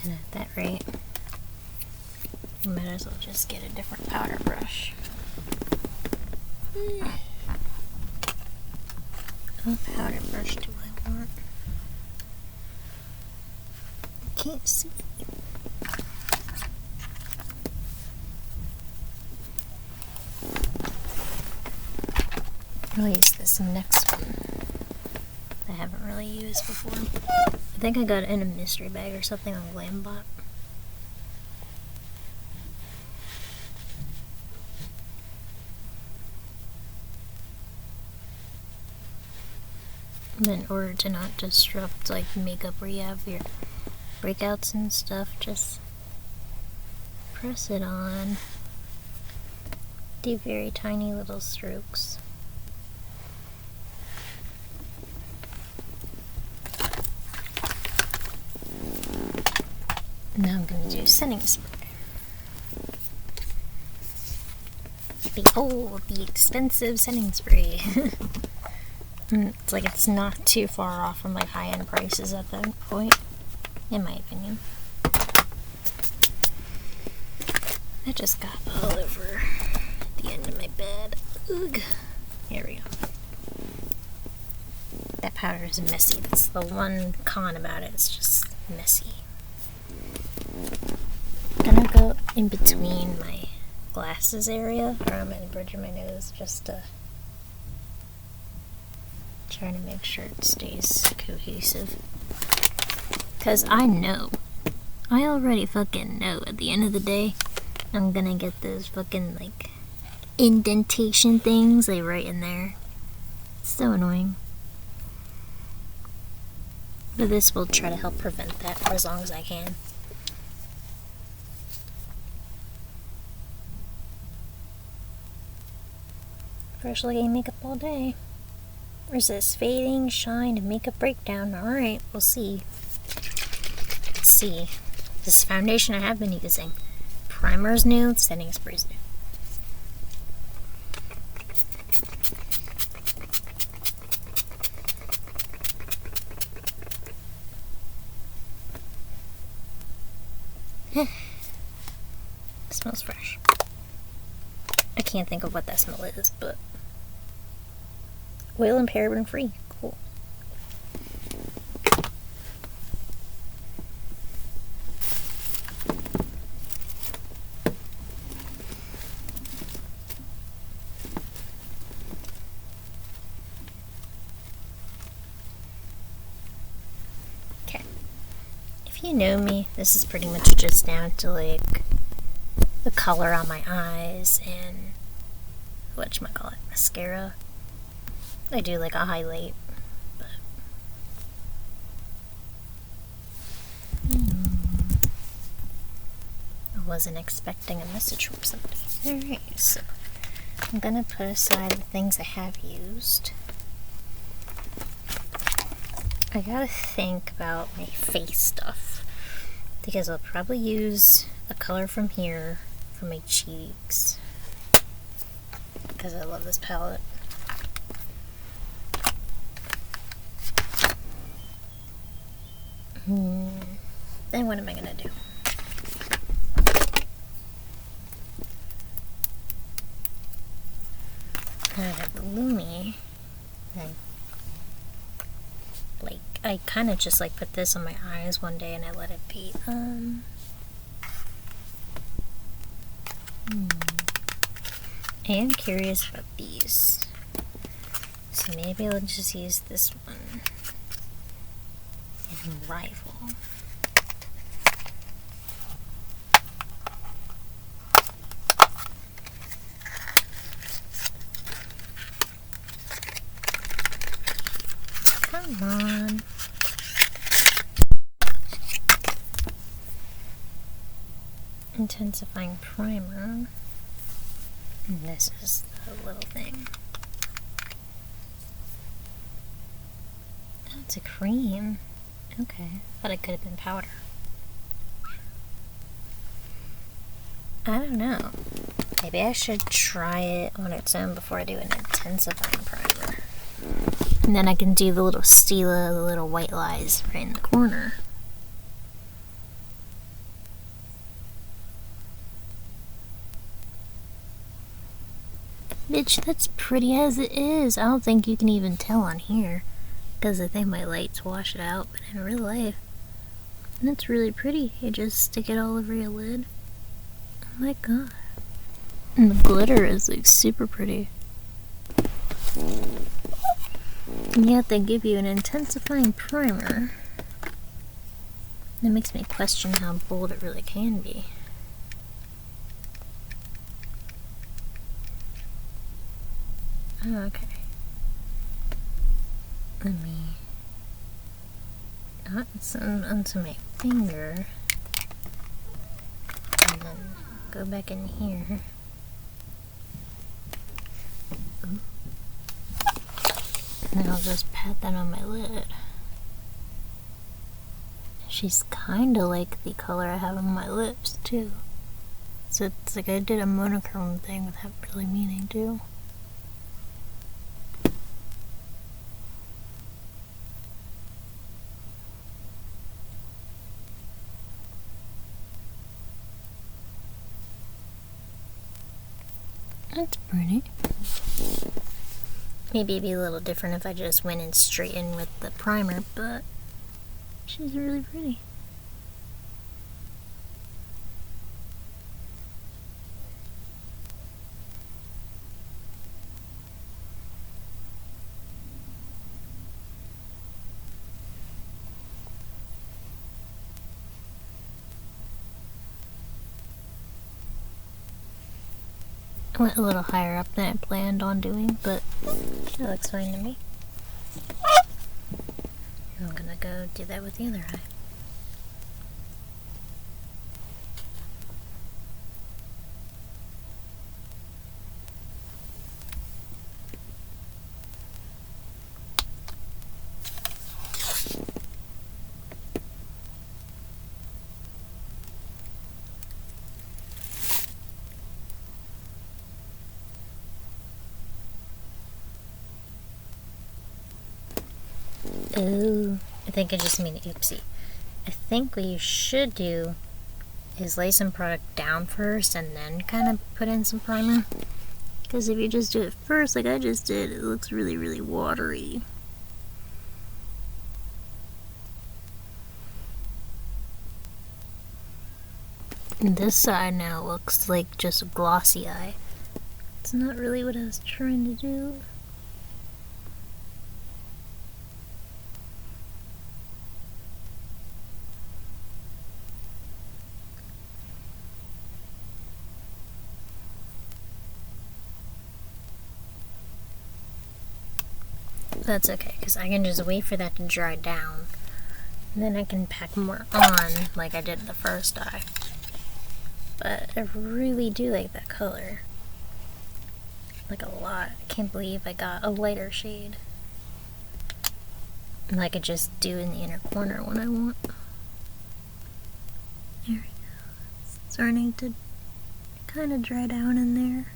And at that rate, you might as well just get a different powder brush. What powder brush do I want? I can't see. I'll use this next one. I haven't really used before. I think I got it in a mystery bag or something on Glambot. In order to not disrupt like makeup where you have your breakouts and stuff, just press it on. Do very tiny little strokes. Now I'm going to do setting spray. Behold the expensive setting spray. It's like it's not too far off from like high-end prices at that point, in my opinion. I just got all over the end of my bed. Ugh. Here we go. That powder is messy. That's the one con about it. It's just messy. I'm gonna go in between my glasses area, around the bridge of my nose, just to try to make sure it stays cohesive. Because I already fucking know at the end of the day, I'm gonna get those fucking like indentation things like right in there. It's so annoying. But this will try to help prevent that for as long as I can. Fresh looking makeup all day. Resist fading, shine, and makeup breakdown. Alright, we'll see. Let's see. This foundation I have been using. Primer's new, setting spray's new. It smells fresh. I can't think of what that smell is, but oil and paraben free. Cool. Okay. If you know me, this is pretty much just down to like the color on my eyes and whatchamacallit, mascara. I do like a highlight, but I wasn't expecting a message from somebody. Alright, so I'm gonna put aside the things I have used. I gotta think about my face stuff, because I'll probably use a color from here for my cheeks, because I love this palette. Then what am I gonna do? I have Lumi. Like, I kind of just like put this on my eyes one day and I let it be. I am curious about these. So maybe I'll just use this one and rifle. Come on. Intensifying primer. And this is the little thing. Oh, it's a cream. Okay, but it could have been powder. I don't know. Maybe I should try it on its own before I do an intensifying primer. And then I can do the little Stila, the little white lies right in the corner. Bitch, that's pretty as it is. I don't think you can even tell on here, because I think my lights wash it out, but in real life, and it's really pretty. You just stick it all over your lid. Oh my god. And the glitter is like super pretty. And yet they give you an intensifying primer. That makes me question how bold it really can be. Okay. Let me dot some onto my finger. And then go back in here. Ooh. And then I'll just pat that on my lid. She's kinda like the color I have on my lips too. So it's like I did a monochrome thing without really meaning to. That's pretty. Maybe it'd be a little different if I just went in straight in with the primer, but she's really pretty. I went a little higher up than I planned on doing, but it looks fine to me. I'm gonna go do that with the other eye. Oh, I think I just made an oopsie. I think what you should do is lay some product down first and then kind of put in some primer. Because if you just do it first, like I just did, it looks really, really watery. And this side now looks like just a glossy eye. It's not really what I was trying to do. That's okay, because I can just wait for that to dry down. And then I can pack more on like I did the first eye. But I really do like that color. Like a lot. I can't believe I got a lighter shade. And I could just do in the inner corner when I want. There we go. It's starting to kind of dry down in there.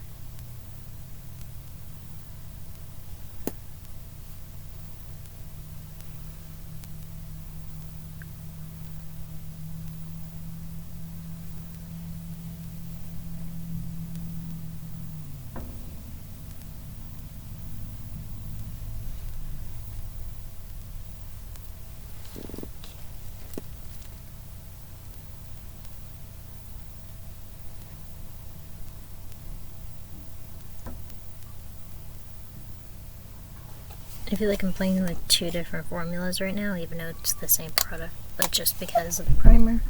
I feel like I'm playing like two different formulas right now, even though it's the same product, but just because of the primer.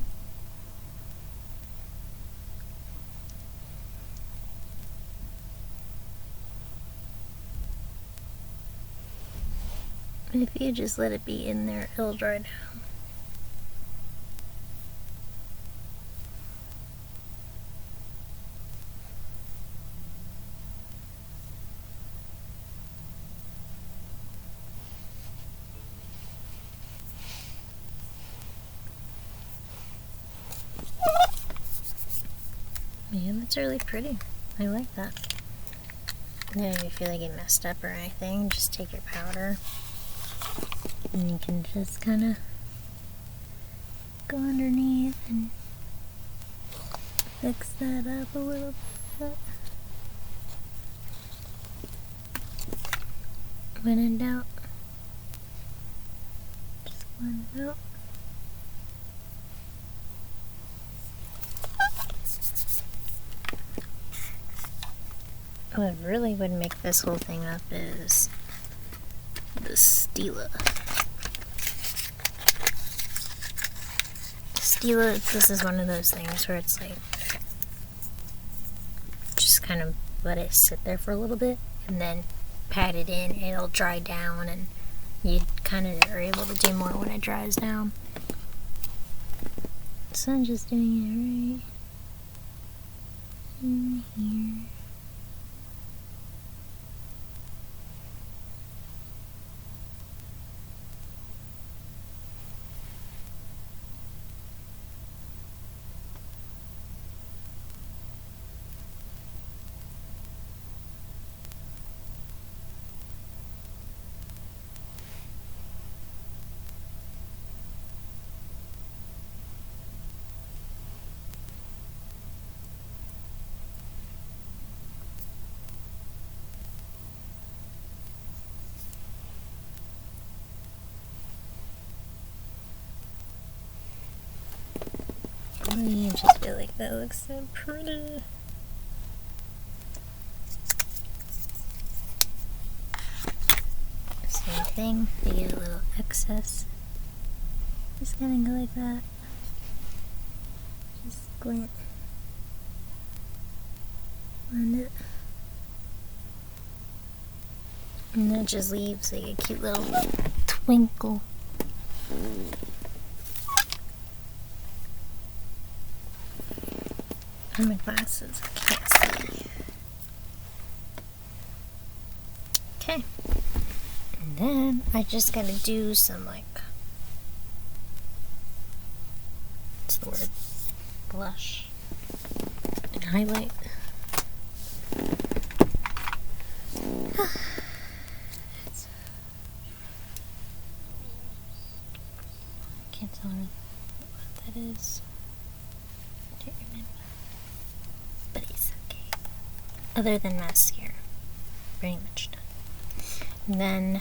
If you just let it be in there, it'll dry down. Man, that's really pretty. I like that. Now, if you feel like it messed up or anything, just take your powder and you can just kind of go underneath and fix that up a little bit. When in doubt, just blend it out. What really would make this whole thing up is the Stila. Stila, this is one of those things where it's like, just kind of let it sit there for a little bit and then pat it in, it'll dry down, and you kind of are able to do more when it dries down. So I'm just doing it right in here. I just feel like that looks so pretty. Same thing, you get a little excess. Just gonna go like that. Just squint. Blend it. And that just leaves like a cute little twinkle. On my glasses, I can't see. Okay. And then I just gotta do some like, what's the word? Blush and highlight. I can't tell what that is. But it's okay. Other than mascara, pretty much done. And then,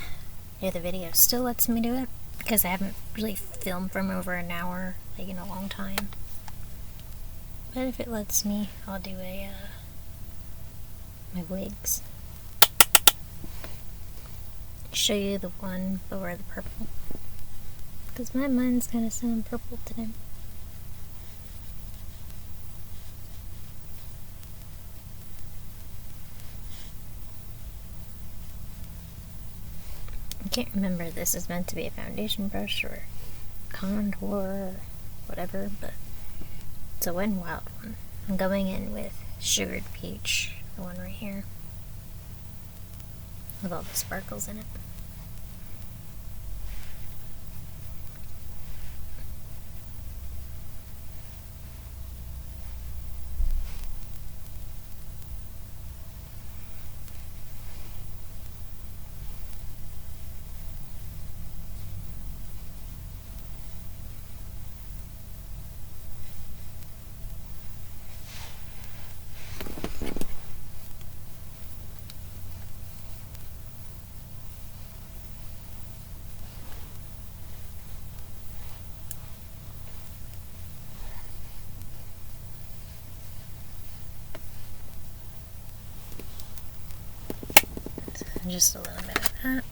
the video still lets me do it because I haven't really filmed from over an hour, like in a long time. But if it lets me, I'll do my wigs. Show you the one before the purple, because mine's kind of sounding purple today. I can't remember if this is meant to be a foundation brush or contour or whatever, but it's a Wet n Wild one. I'm going in with Sugared Peach, the one right here, with all the sparkles in it. Just a little bit of that.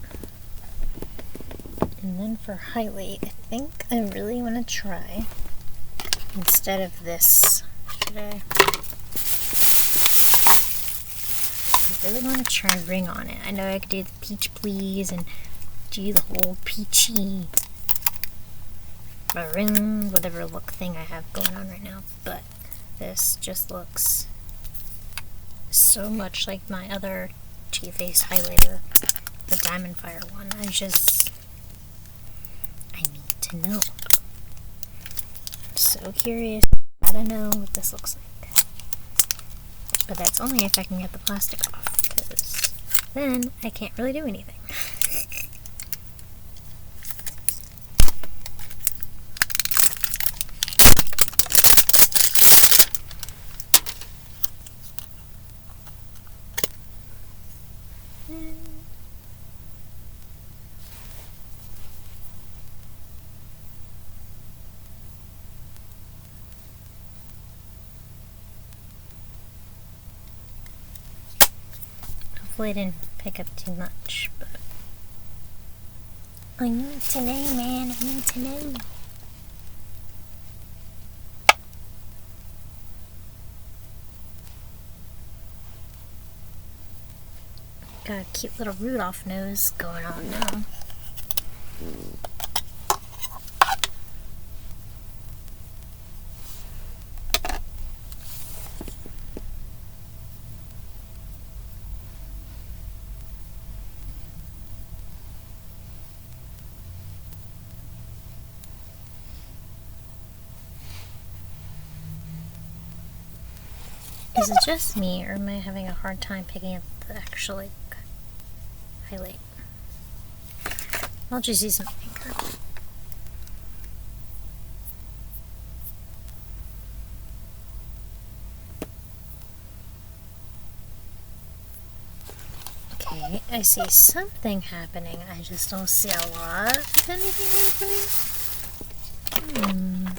And then for highlight, I think I really want to try, instead of this today, I really want to try Ring on it. I know I could do the Peach Please and do the whole peachy ring, whatever look thing I have going on right now, but this just looks so much like my other Too Faced highlighter, the Diamond Fire one. I need to know. I'm so curious. I gotta know what this looks like. But that's only if I can get the plastic off, because then I can't really do anything. Hopefully I didn't pick up too much, but I need to know, man. I need to know. Got a cute little Rudolph nose going on now. Is it just me, or am I having a hard time picking up the actual, like, highlight? I'll just use my finger. Okay, I see something happening. I just don't see a lot of anything happening.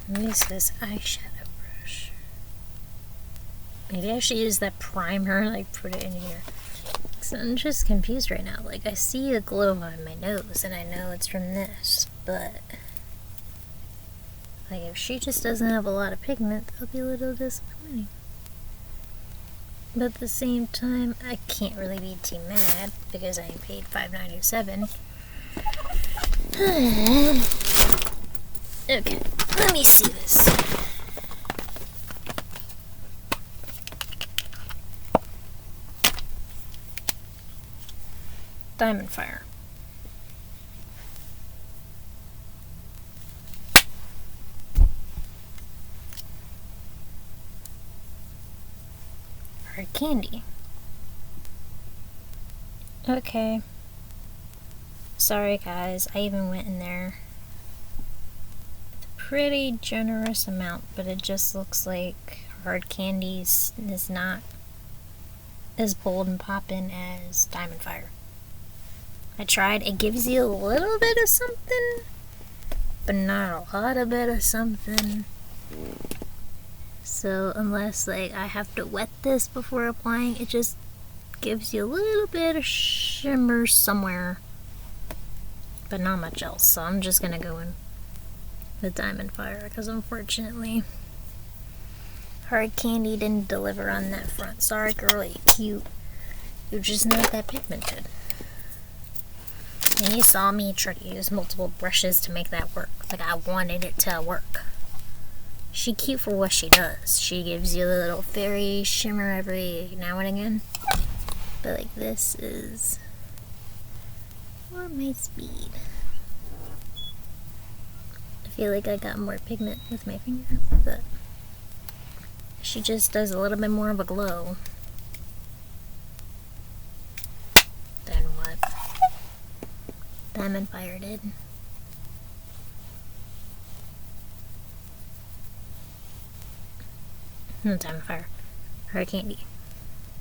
What is this eyeshadow brush? Maybe I should use that primer, like put it in here. So I'm just confused right now. Like, I see a glow on my nose and I know it's from this, but like, if she just doesn't have a lot of pigment, that'll be a little disappointing. But at the same time, I can't really be too mad because I paid $5.97. Okay, let me see this. Diamond Fire. Hard candy. Okay. Sorry guys, I even went in there. Pretty generous amount, but it just looks like hard candies is not as bold and poppin' as Diamond Fire. I tried. It gives you a little bit of something, but not a lot of bit of something. So unless like I have to wet this before applying, it just gives you a little bit of shimmer somewhere, but not much else. So I'm just gonna go in with Diamond Fire, because unfortunately hard candy didn't deliver on that front. Sorry girl, you're cute, you're just not that pigmented. And you saw me try to use multiple brushes to make that work. Like, I wanted it to work. She cute for what she does. She gives you a little fairy shimmer every now and again, but like, this is for my speed. I feel like I got more pigment with my finger, but she just does a little bit more of a glow than what Diamond Fire did. No, Diamond Fire. Hard candy.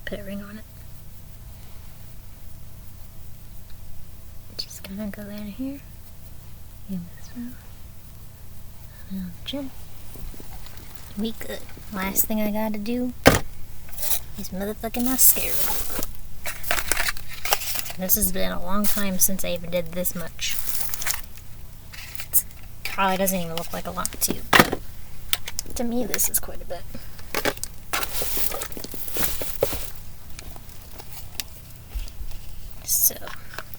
Put a ring on it. Just gonna go in here. In this row. On the chin. We good. Last thing I gotta do is motherfucking mascara. This has been a long time since I even did this much. It probably doesn't even look like a lot to you, but to me this is quite a bit. So,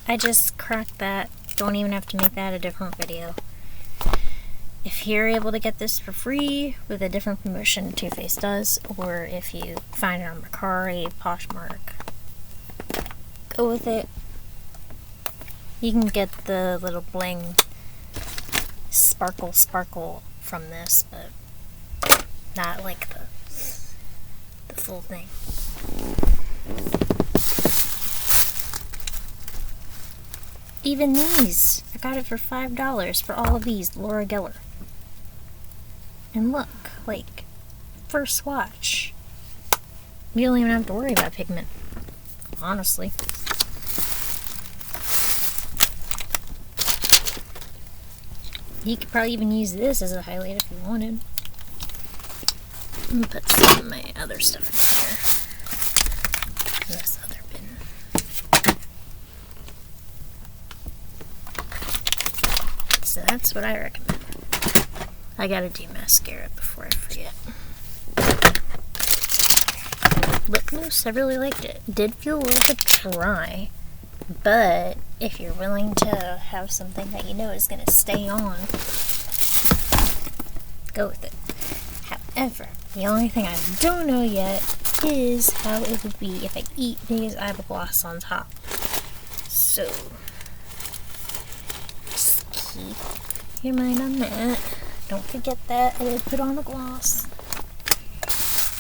I just cracked that. Don't even have to make that a different video. If you're able to get this for free with a different promotion Too Faced does, or if you find it on Mercari, Poshmark, go with it. You can get the little bling sparkle from this, but not like the full thing. Even these, I got it for $5 for all of these, Laura Geller. And look, like, first swatch, you don't even have to worry about pigment, honestly. You could probably even use this as a highlight if you wanted. I'm gonna put some of my other stuff in here. This other bin. So that's what I recommend. I gotta do mascara before I forget. Lip mousse, I really liked it. It did feel a little bit dry, but if you're willing to have something that you know is gonna stay on, go with it. However, the only thing I don't know yet is how it would be if I eat these. I have a gloss on top. So, just keep your mind on that. Don't forget that I did put on a gloss.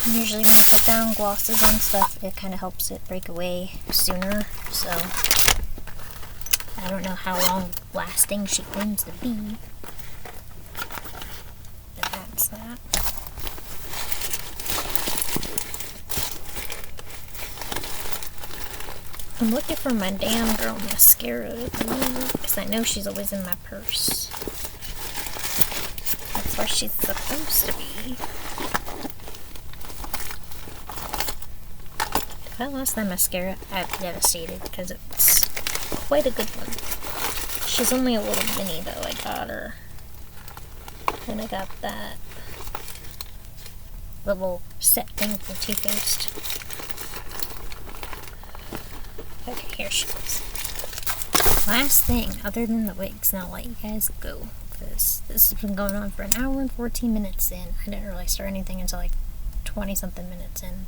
Usually when I put down glosses on stuff, it kind of helps it break away sooner. So, I don't know how long lasting she claims to be. But that's that. I'm looking for my damn girl mascara because I know she's always in my purse. That's where she's supposed to be. If I lost that mascara, I'd be devastated because it's quite a good one. She's only a little mini though. I got her. And I got that little set thing for Too Faced. Okay, here she goes. Last thing, other than the wigs, and I'll let you guys go, because this has been going on for an hour and 14 minutes in. I didn't really start anything until like 20-something minutes in.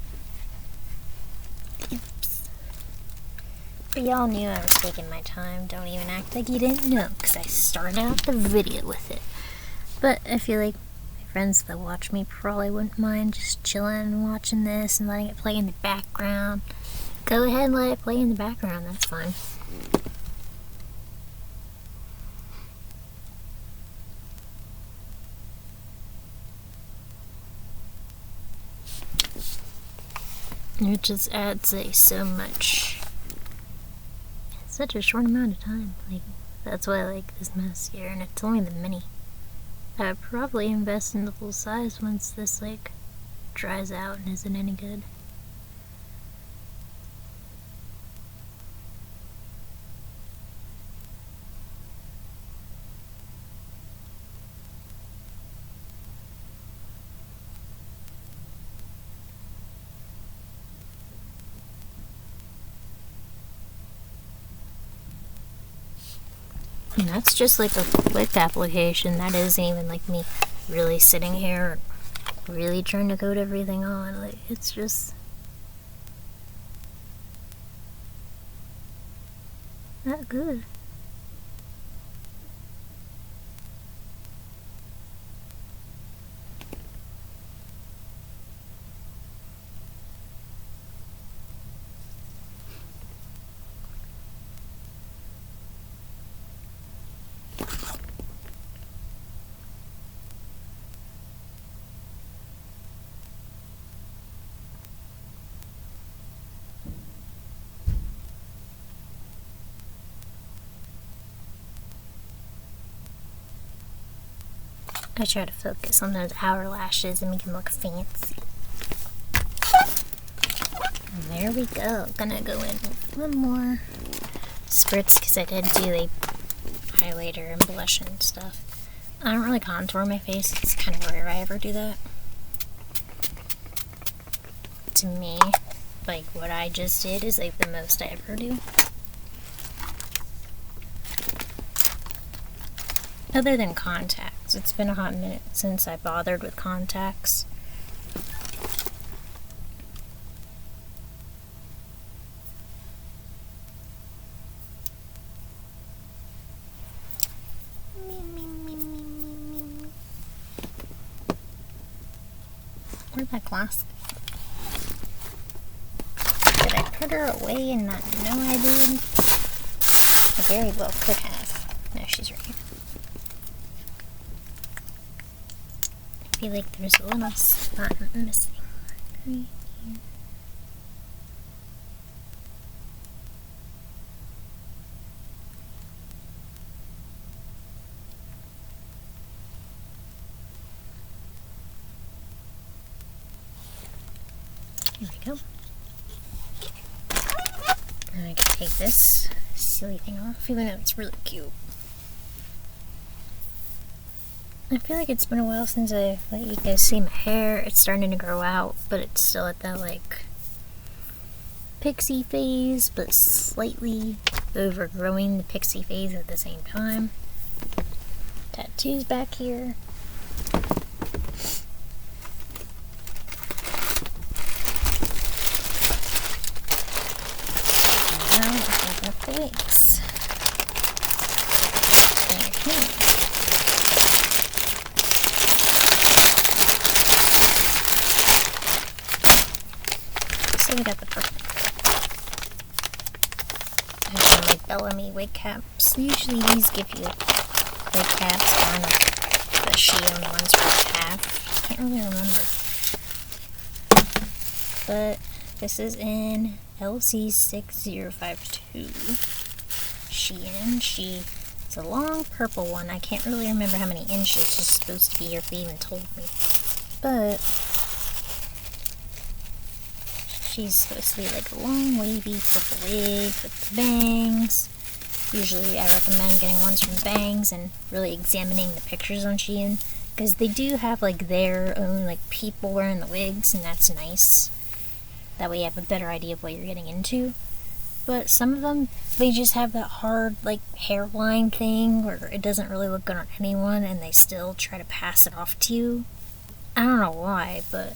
Oops. But y'all knew I was taking my time. Don't even act like you didn't know, because I started out the video with it. But I feel like my friends that watch me probably wouldn't mind just chilling and watching this and letting it play in the background. Go ahead and let it play in the background, that's fine. It just adds so much in such a short amount of time. Like, that's why I like this mascara, and it's only the mini. I'd probably invest in the full size once this like dries out and isn't any good. And that's just like a quick application. That isn't even like me really sitting here and really trying to coat everything on. Like, it's just not good. I try to focus on those outer lashes and make them look fancy. And there we go. Gonna go in with one more spritz because I did do like highlighter and blush and stuff. I don't really contour my face. It's kind of rare I ever do that. To me, like what I just did is like the most I ever do. Other than contacts. It's been a hot minute since I bothered with contacts. Where'd that glass go? Did I put her away and not know I did? I very well could have. No, she's right here. I feel like there's a little spot missing right here. There we go. Now I can take this silly thing off, even though it's really cute. I feel like it's been a while since I let you guys see my hair. It's starting to grow out, but it's still at that like pixie phase, but slightly overgrowing the pixie phase at the same time. Tattoos back here. The wigs. So we got the purple. I have my Bellamy wig caps. Usually these give you wig caps on the Shein ones for half. I can't really remember. But this is in LC6052 Shein. It's a long purple one. I can't really remember how many inches she's supposed to be, or if they even told me. But she's supposed to be like a long wavy purple wig with the bangs. Usually I recommend getting ones from Bangs and really examining the pictures on Shein, because they do have like their own like people wearing the wigs, and that's nice. That way you have a better idea of what you're getting into. But some of them, they just have that hard, like, hairline thing where it doesn't really look good on anyone, and they still try to pass it off to you. I don't know why, but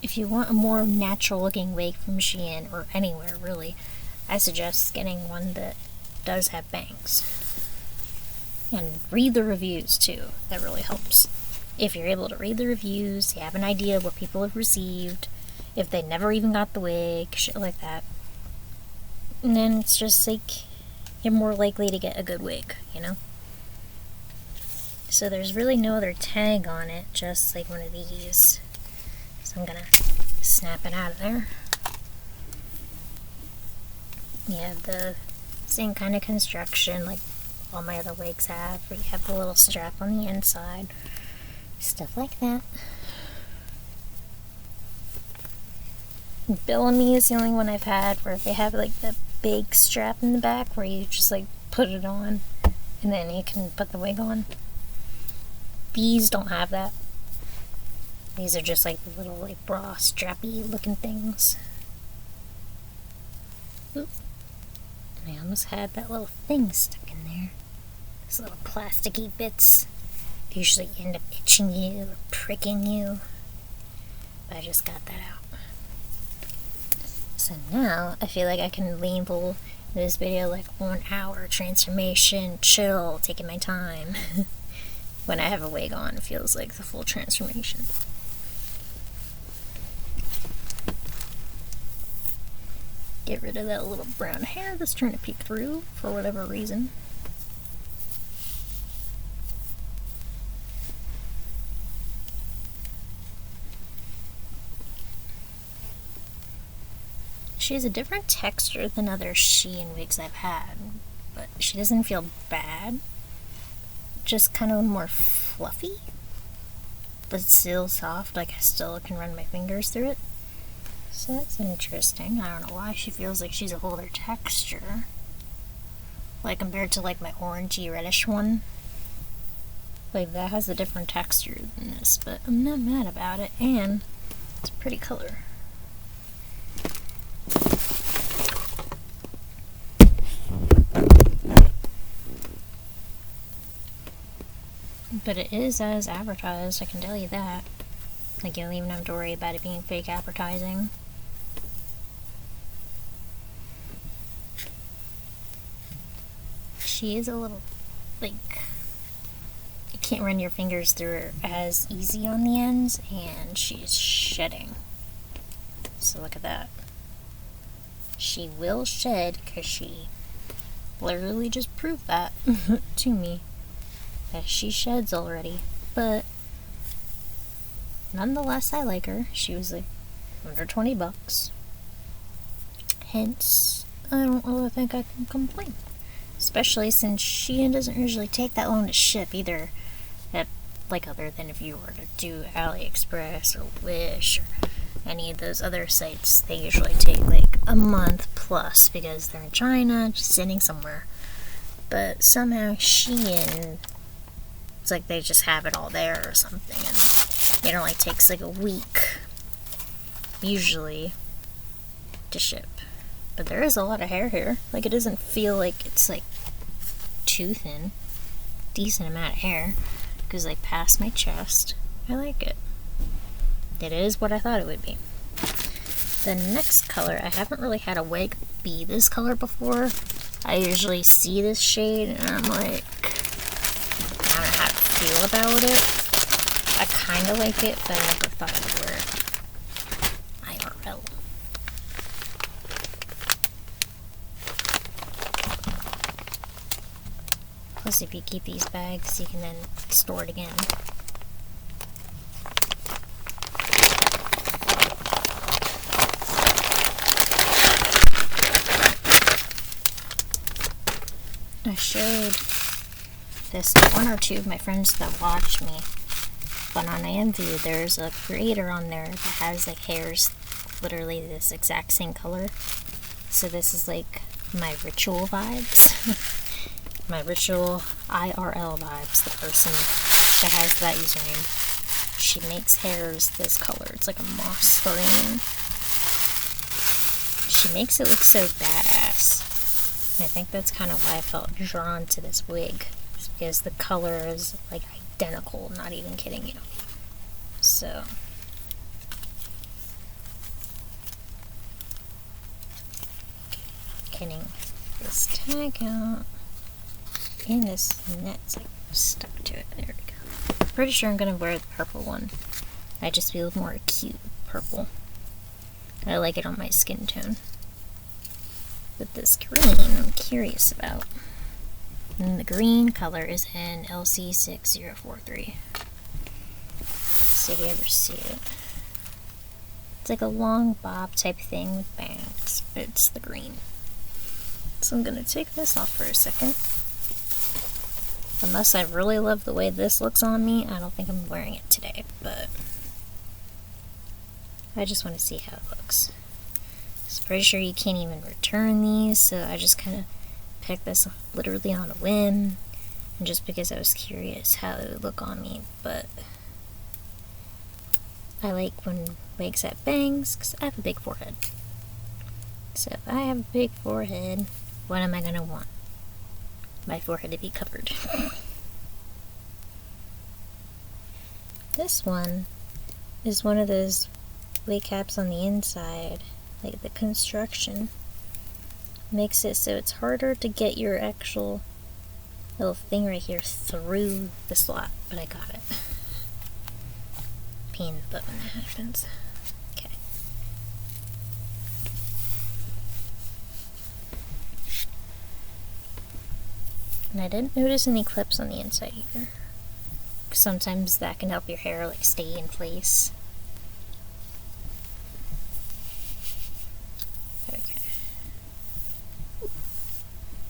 if you want a more natural-looking wig from Shein, or anywhere, really, I suggest getting one that does have bangs. And read the reviews, too. That really helps. If you're able to read the reviews, you have an idea of what people have received, if they never even got the wig, shit like that. And then it's just like, you're more likely to get a good wig, you know? So there's really no other tag on it, just like one of these. So I'm gonna snap it out of there. You have the same kind of construction like all my other wigs have, where you have the little strap on the inside. Stuff like that. Bellamy is the only one I've had where they have like the big strap in the back where you just like put it on and then you can put the wig on. These don't have that. These are just like the little like bra strappy looking things. Oop. I almost had that little thing stuck in there. Those little plasticky bits. They usually end up itching you or pricking you. But I just got that out. So now, I feel like I can label this video like 1 hour transformation, chill, taking my time. When I have a wig on, it feels like the full transformation. Get rid of that little brown hair that's trying to peek through for whatever reason. She has a different texture than other Shein wigs I've had, but she doesn't feel bad. Just kind of more fluffy, but still soft, like I still can run my fingers through it. So that's interesting. I don't know why she feels like she's a whole other texture. like compared to like my orangey reddish one. Like that has a different texture than this, but I'm not mad about it, and it's a pretty color. But it is as advertised, I can tell you that. Like, you don't even have to worry about it being fake advertising. She is a little, like, you can't run your fingers through her as easy on the ends, and she's shedding. So look at that. She will shed, because she literally just proved that to me. That she sheds already, but nonetheless I like her. She was like under $20. Hence, I don't really think I can complain. Especially since she doesn't usually take that long to ship either. Like other than if you were to do AliExpress or Wish or any of those other sites, they usually take like a month plus because they're in China, just sitting somewhere. But somehow Shein, it's like they just have it all there or something, and it only takes like a week usually to ship. But there is a lot of hair here. Like, it doesn't feel like it's like too thin. Decent amount of hair. Because like past my chest. I like it. It is what I thought it would be. The next color, I haven't really had a wig be this color before. I usually see this shade and I'm like, I don't know how to feel about it. I kind of like it, but I never thought I would wear it IRL. Plus, if you keep these bags, you can then store it again. I showed this to one or two of my friends that watch me, but on AMV there's a creator on there that has like hairs literally this exact same color. So this is like my ritual vibes. My ritual IRL vibes. The person that has that username, she makes hairs this color. It's like a moss green. She makes it look so badass. And I think that's kind of why I felt drawn to this wig. It's because the color is like identical, not even kidding you. So getting this tag out. And this net's like stuck to it. There we go. Pretty sure I'm gonna wear the purple one. I just feel more cute purple. I like it on my skin tone. But this green, I'm curious about. And the green color is in LC6043. See if you ever see it. It's like a long bob type thing with bangs, but it's the green. So I'm gonna take this off for a second. Unless I really love the way this looks on me, I don't think I'm wearing it today, but I just want to see how it looks. I'm pretty sure you can't even return these, so I just kind of picked this up literally on a whim, and just because I was curious how it would look on me. But I like when wigs have bangs, because I have a big forehead. So if I have a big forehead, what am I going to want? My forehead to be covered. This one is one of those wig caps on the inside. Like, the construction makes it so it's harder to get your actual little thing right here through the slot, but I got it. Pain in the butt when that happens. Okay. And I didn't notice any clips on the inside either. Sometimes that can help your hair like stay in place. Okay.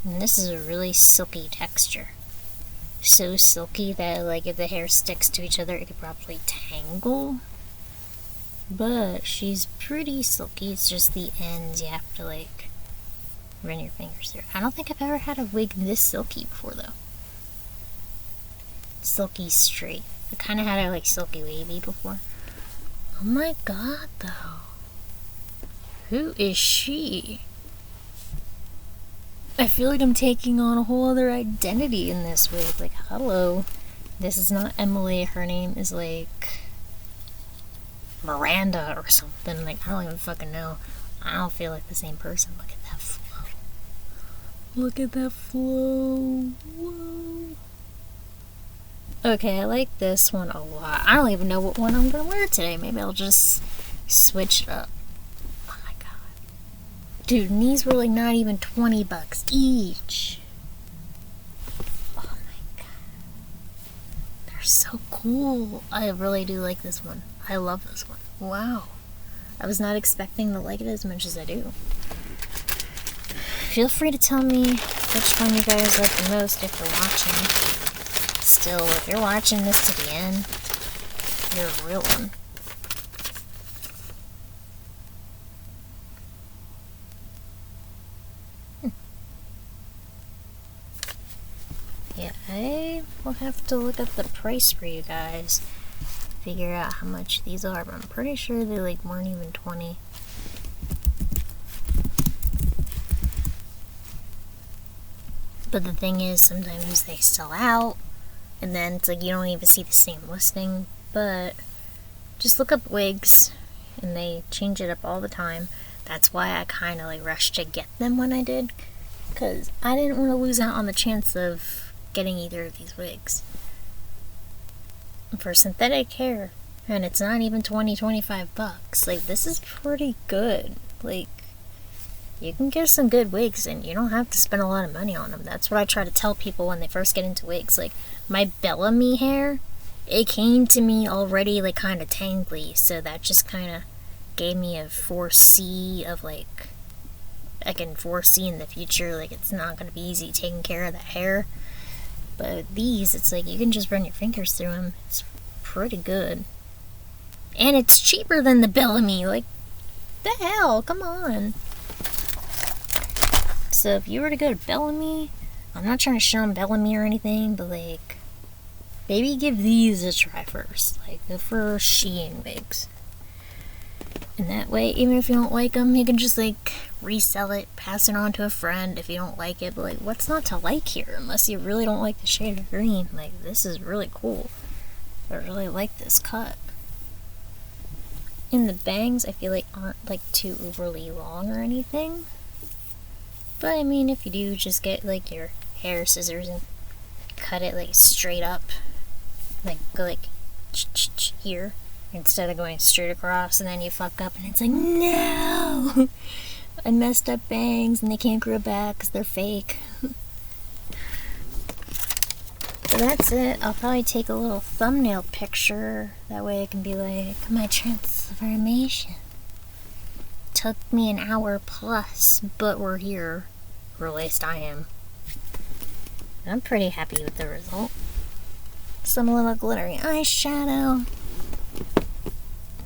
And this is a really silky texture. So silky that like if the hair sticks to each other it could probably tangle. But she's pretty silky, it's just the ends you have to like run your fingers through. I don't think I've ever had a wig this silky before, though. Silky straight. I kind of had it like silky wavy before. Oh my god, though. Who is she? I feel like I'm taking on a whole other identity in this wig. Like, hello. This is not Emily. Her name is like Miranda or something. Like, I don't even fucking know. I don't feel like the same person. Look at that flow. Look at that flow. Whoa. Okay, I like this one a lot. I don't even know what one I'm gonna wear today. Maybe I'll just switch it up. Oh my god. Dude, and these were like not even 20 bucks each. Oh my god. They're so cool. I really do like this one. I love this one. Wow. I was not expecting to like it as much as I do. Feel free to tell me which one you guys like the most if you're watching. Still, if you're watching this to the end, you're a real one. Yeah, I will have to look up the price for you guys. Figure out how much these are, but I'm pretty sure they like weren't even 20. But the thing is, sometimes they sell out, and then it's like you don't even see the same listing. But just look up wigs, and they change it up all the time. That's why I kind of like rushed to get them when I did, because I didn't want to lose out on the chance of getting either of these wigs. For synthetic hair, and it's not even 25 bucks. Like, this is pretty good. Like, you can get some good wigs and you don't have to spend a lot of money on them. That's what I try to tell people when they first get into wigs. Like, my Bellamy hair, it came to me already like kind of tangly, so that just kind of gave me a foresee of like, I can foresee in the future, like, it's not going to be easy taking care of that hair. But these, it's like you can just run your fingers through them. It's pretty good. And it's cheaper than the Bellamy. Like, the hell? Come on. So if you were to go to Bellamy, I'm not trying to shun Bellamy or anything, but like, maybe give these a try first. Like, go for Shein wigs. And that way, even if you don't like them, you can just like resell it, pass it on to a friend if you don't like it. But like, what's not to like here unless you really don't like the shade of green? Like, this is really cool. I really like this cut. And the bangs, I feel like aren't like too overly long or anything. But I mean, if you do, just get like your hair scissors and cut it like straight up. Like, go like here instead of going straight across, and then you fuck up and it's like, no! I messed up bangs and they can't grow back because they're fake. So that's it. I'll probably take a little thumbnail picture. That way it can be like, my transformation. Took me an hour plus, but we're here. Or at least I am. I'm pretty happy with the result. Some little glittery eyeshadow.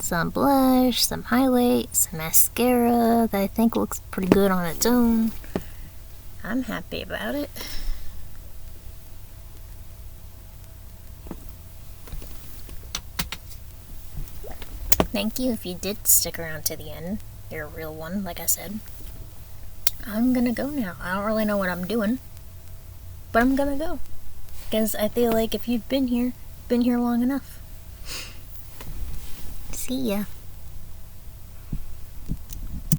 Some blush, some highlight, some mascara that I think looks pretty good on its own. I'm happy about it. Thank you if you did stick around to the end. You're a real one, like I said. I'm gonna go now. I don't really know what I'm doing, but I'm gonna go. Because I feel like if you've been here long enough. See ya.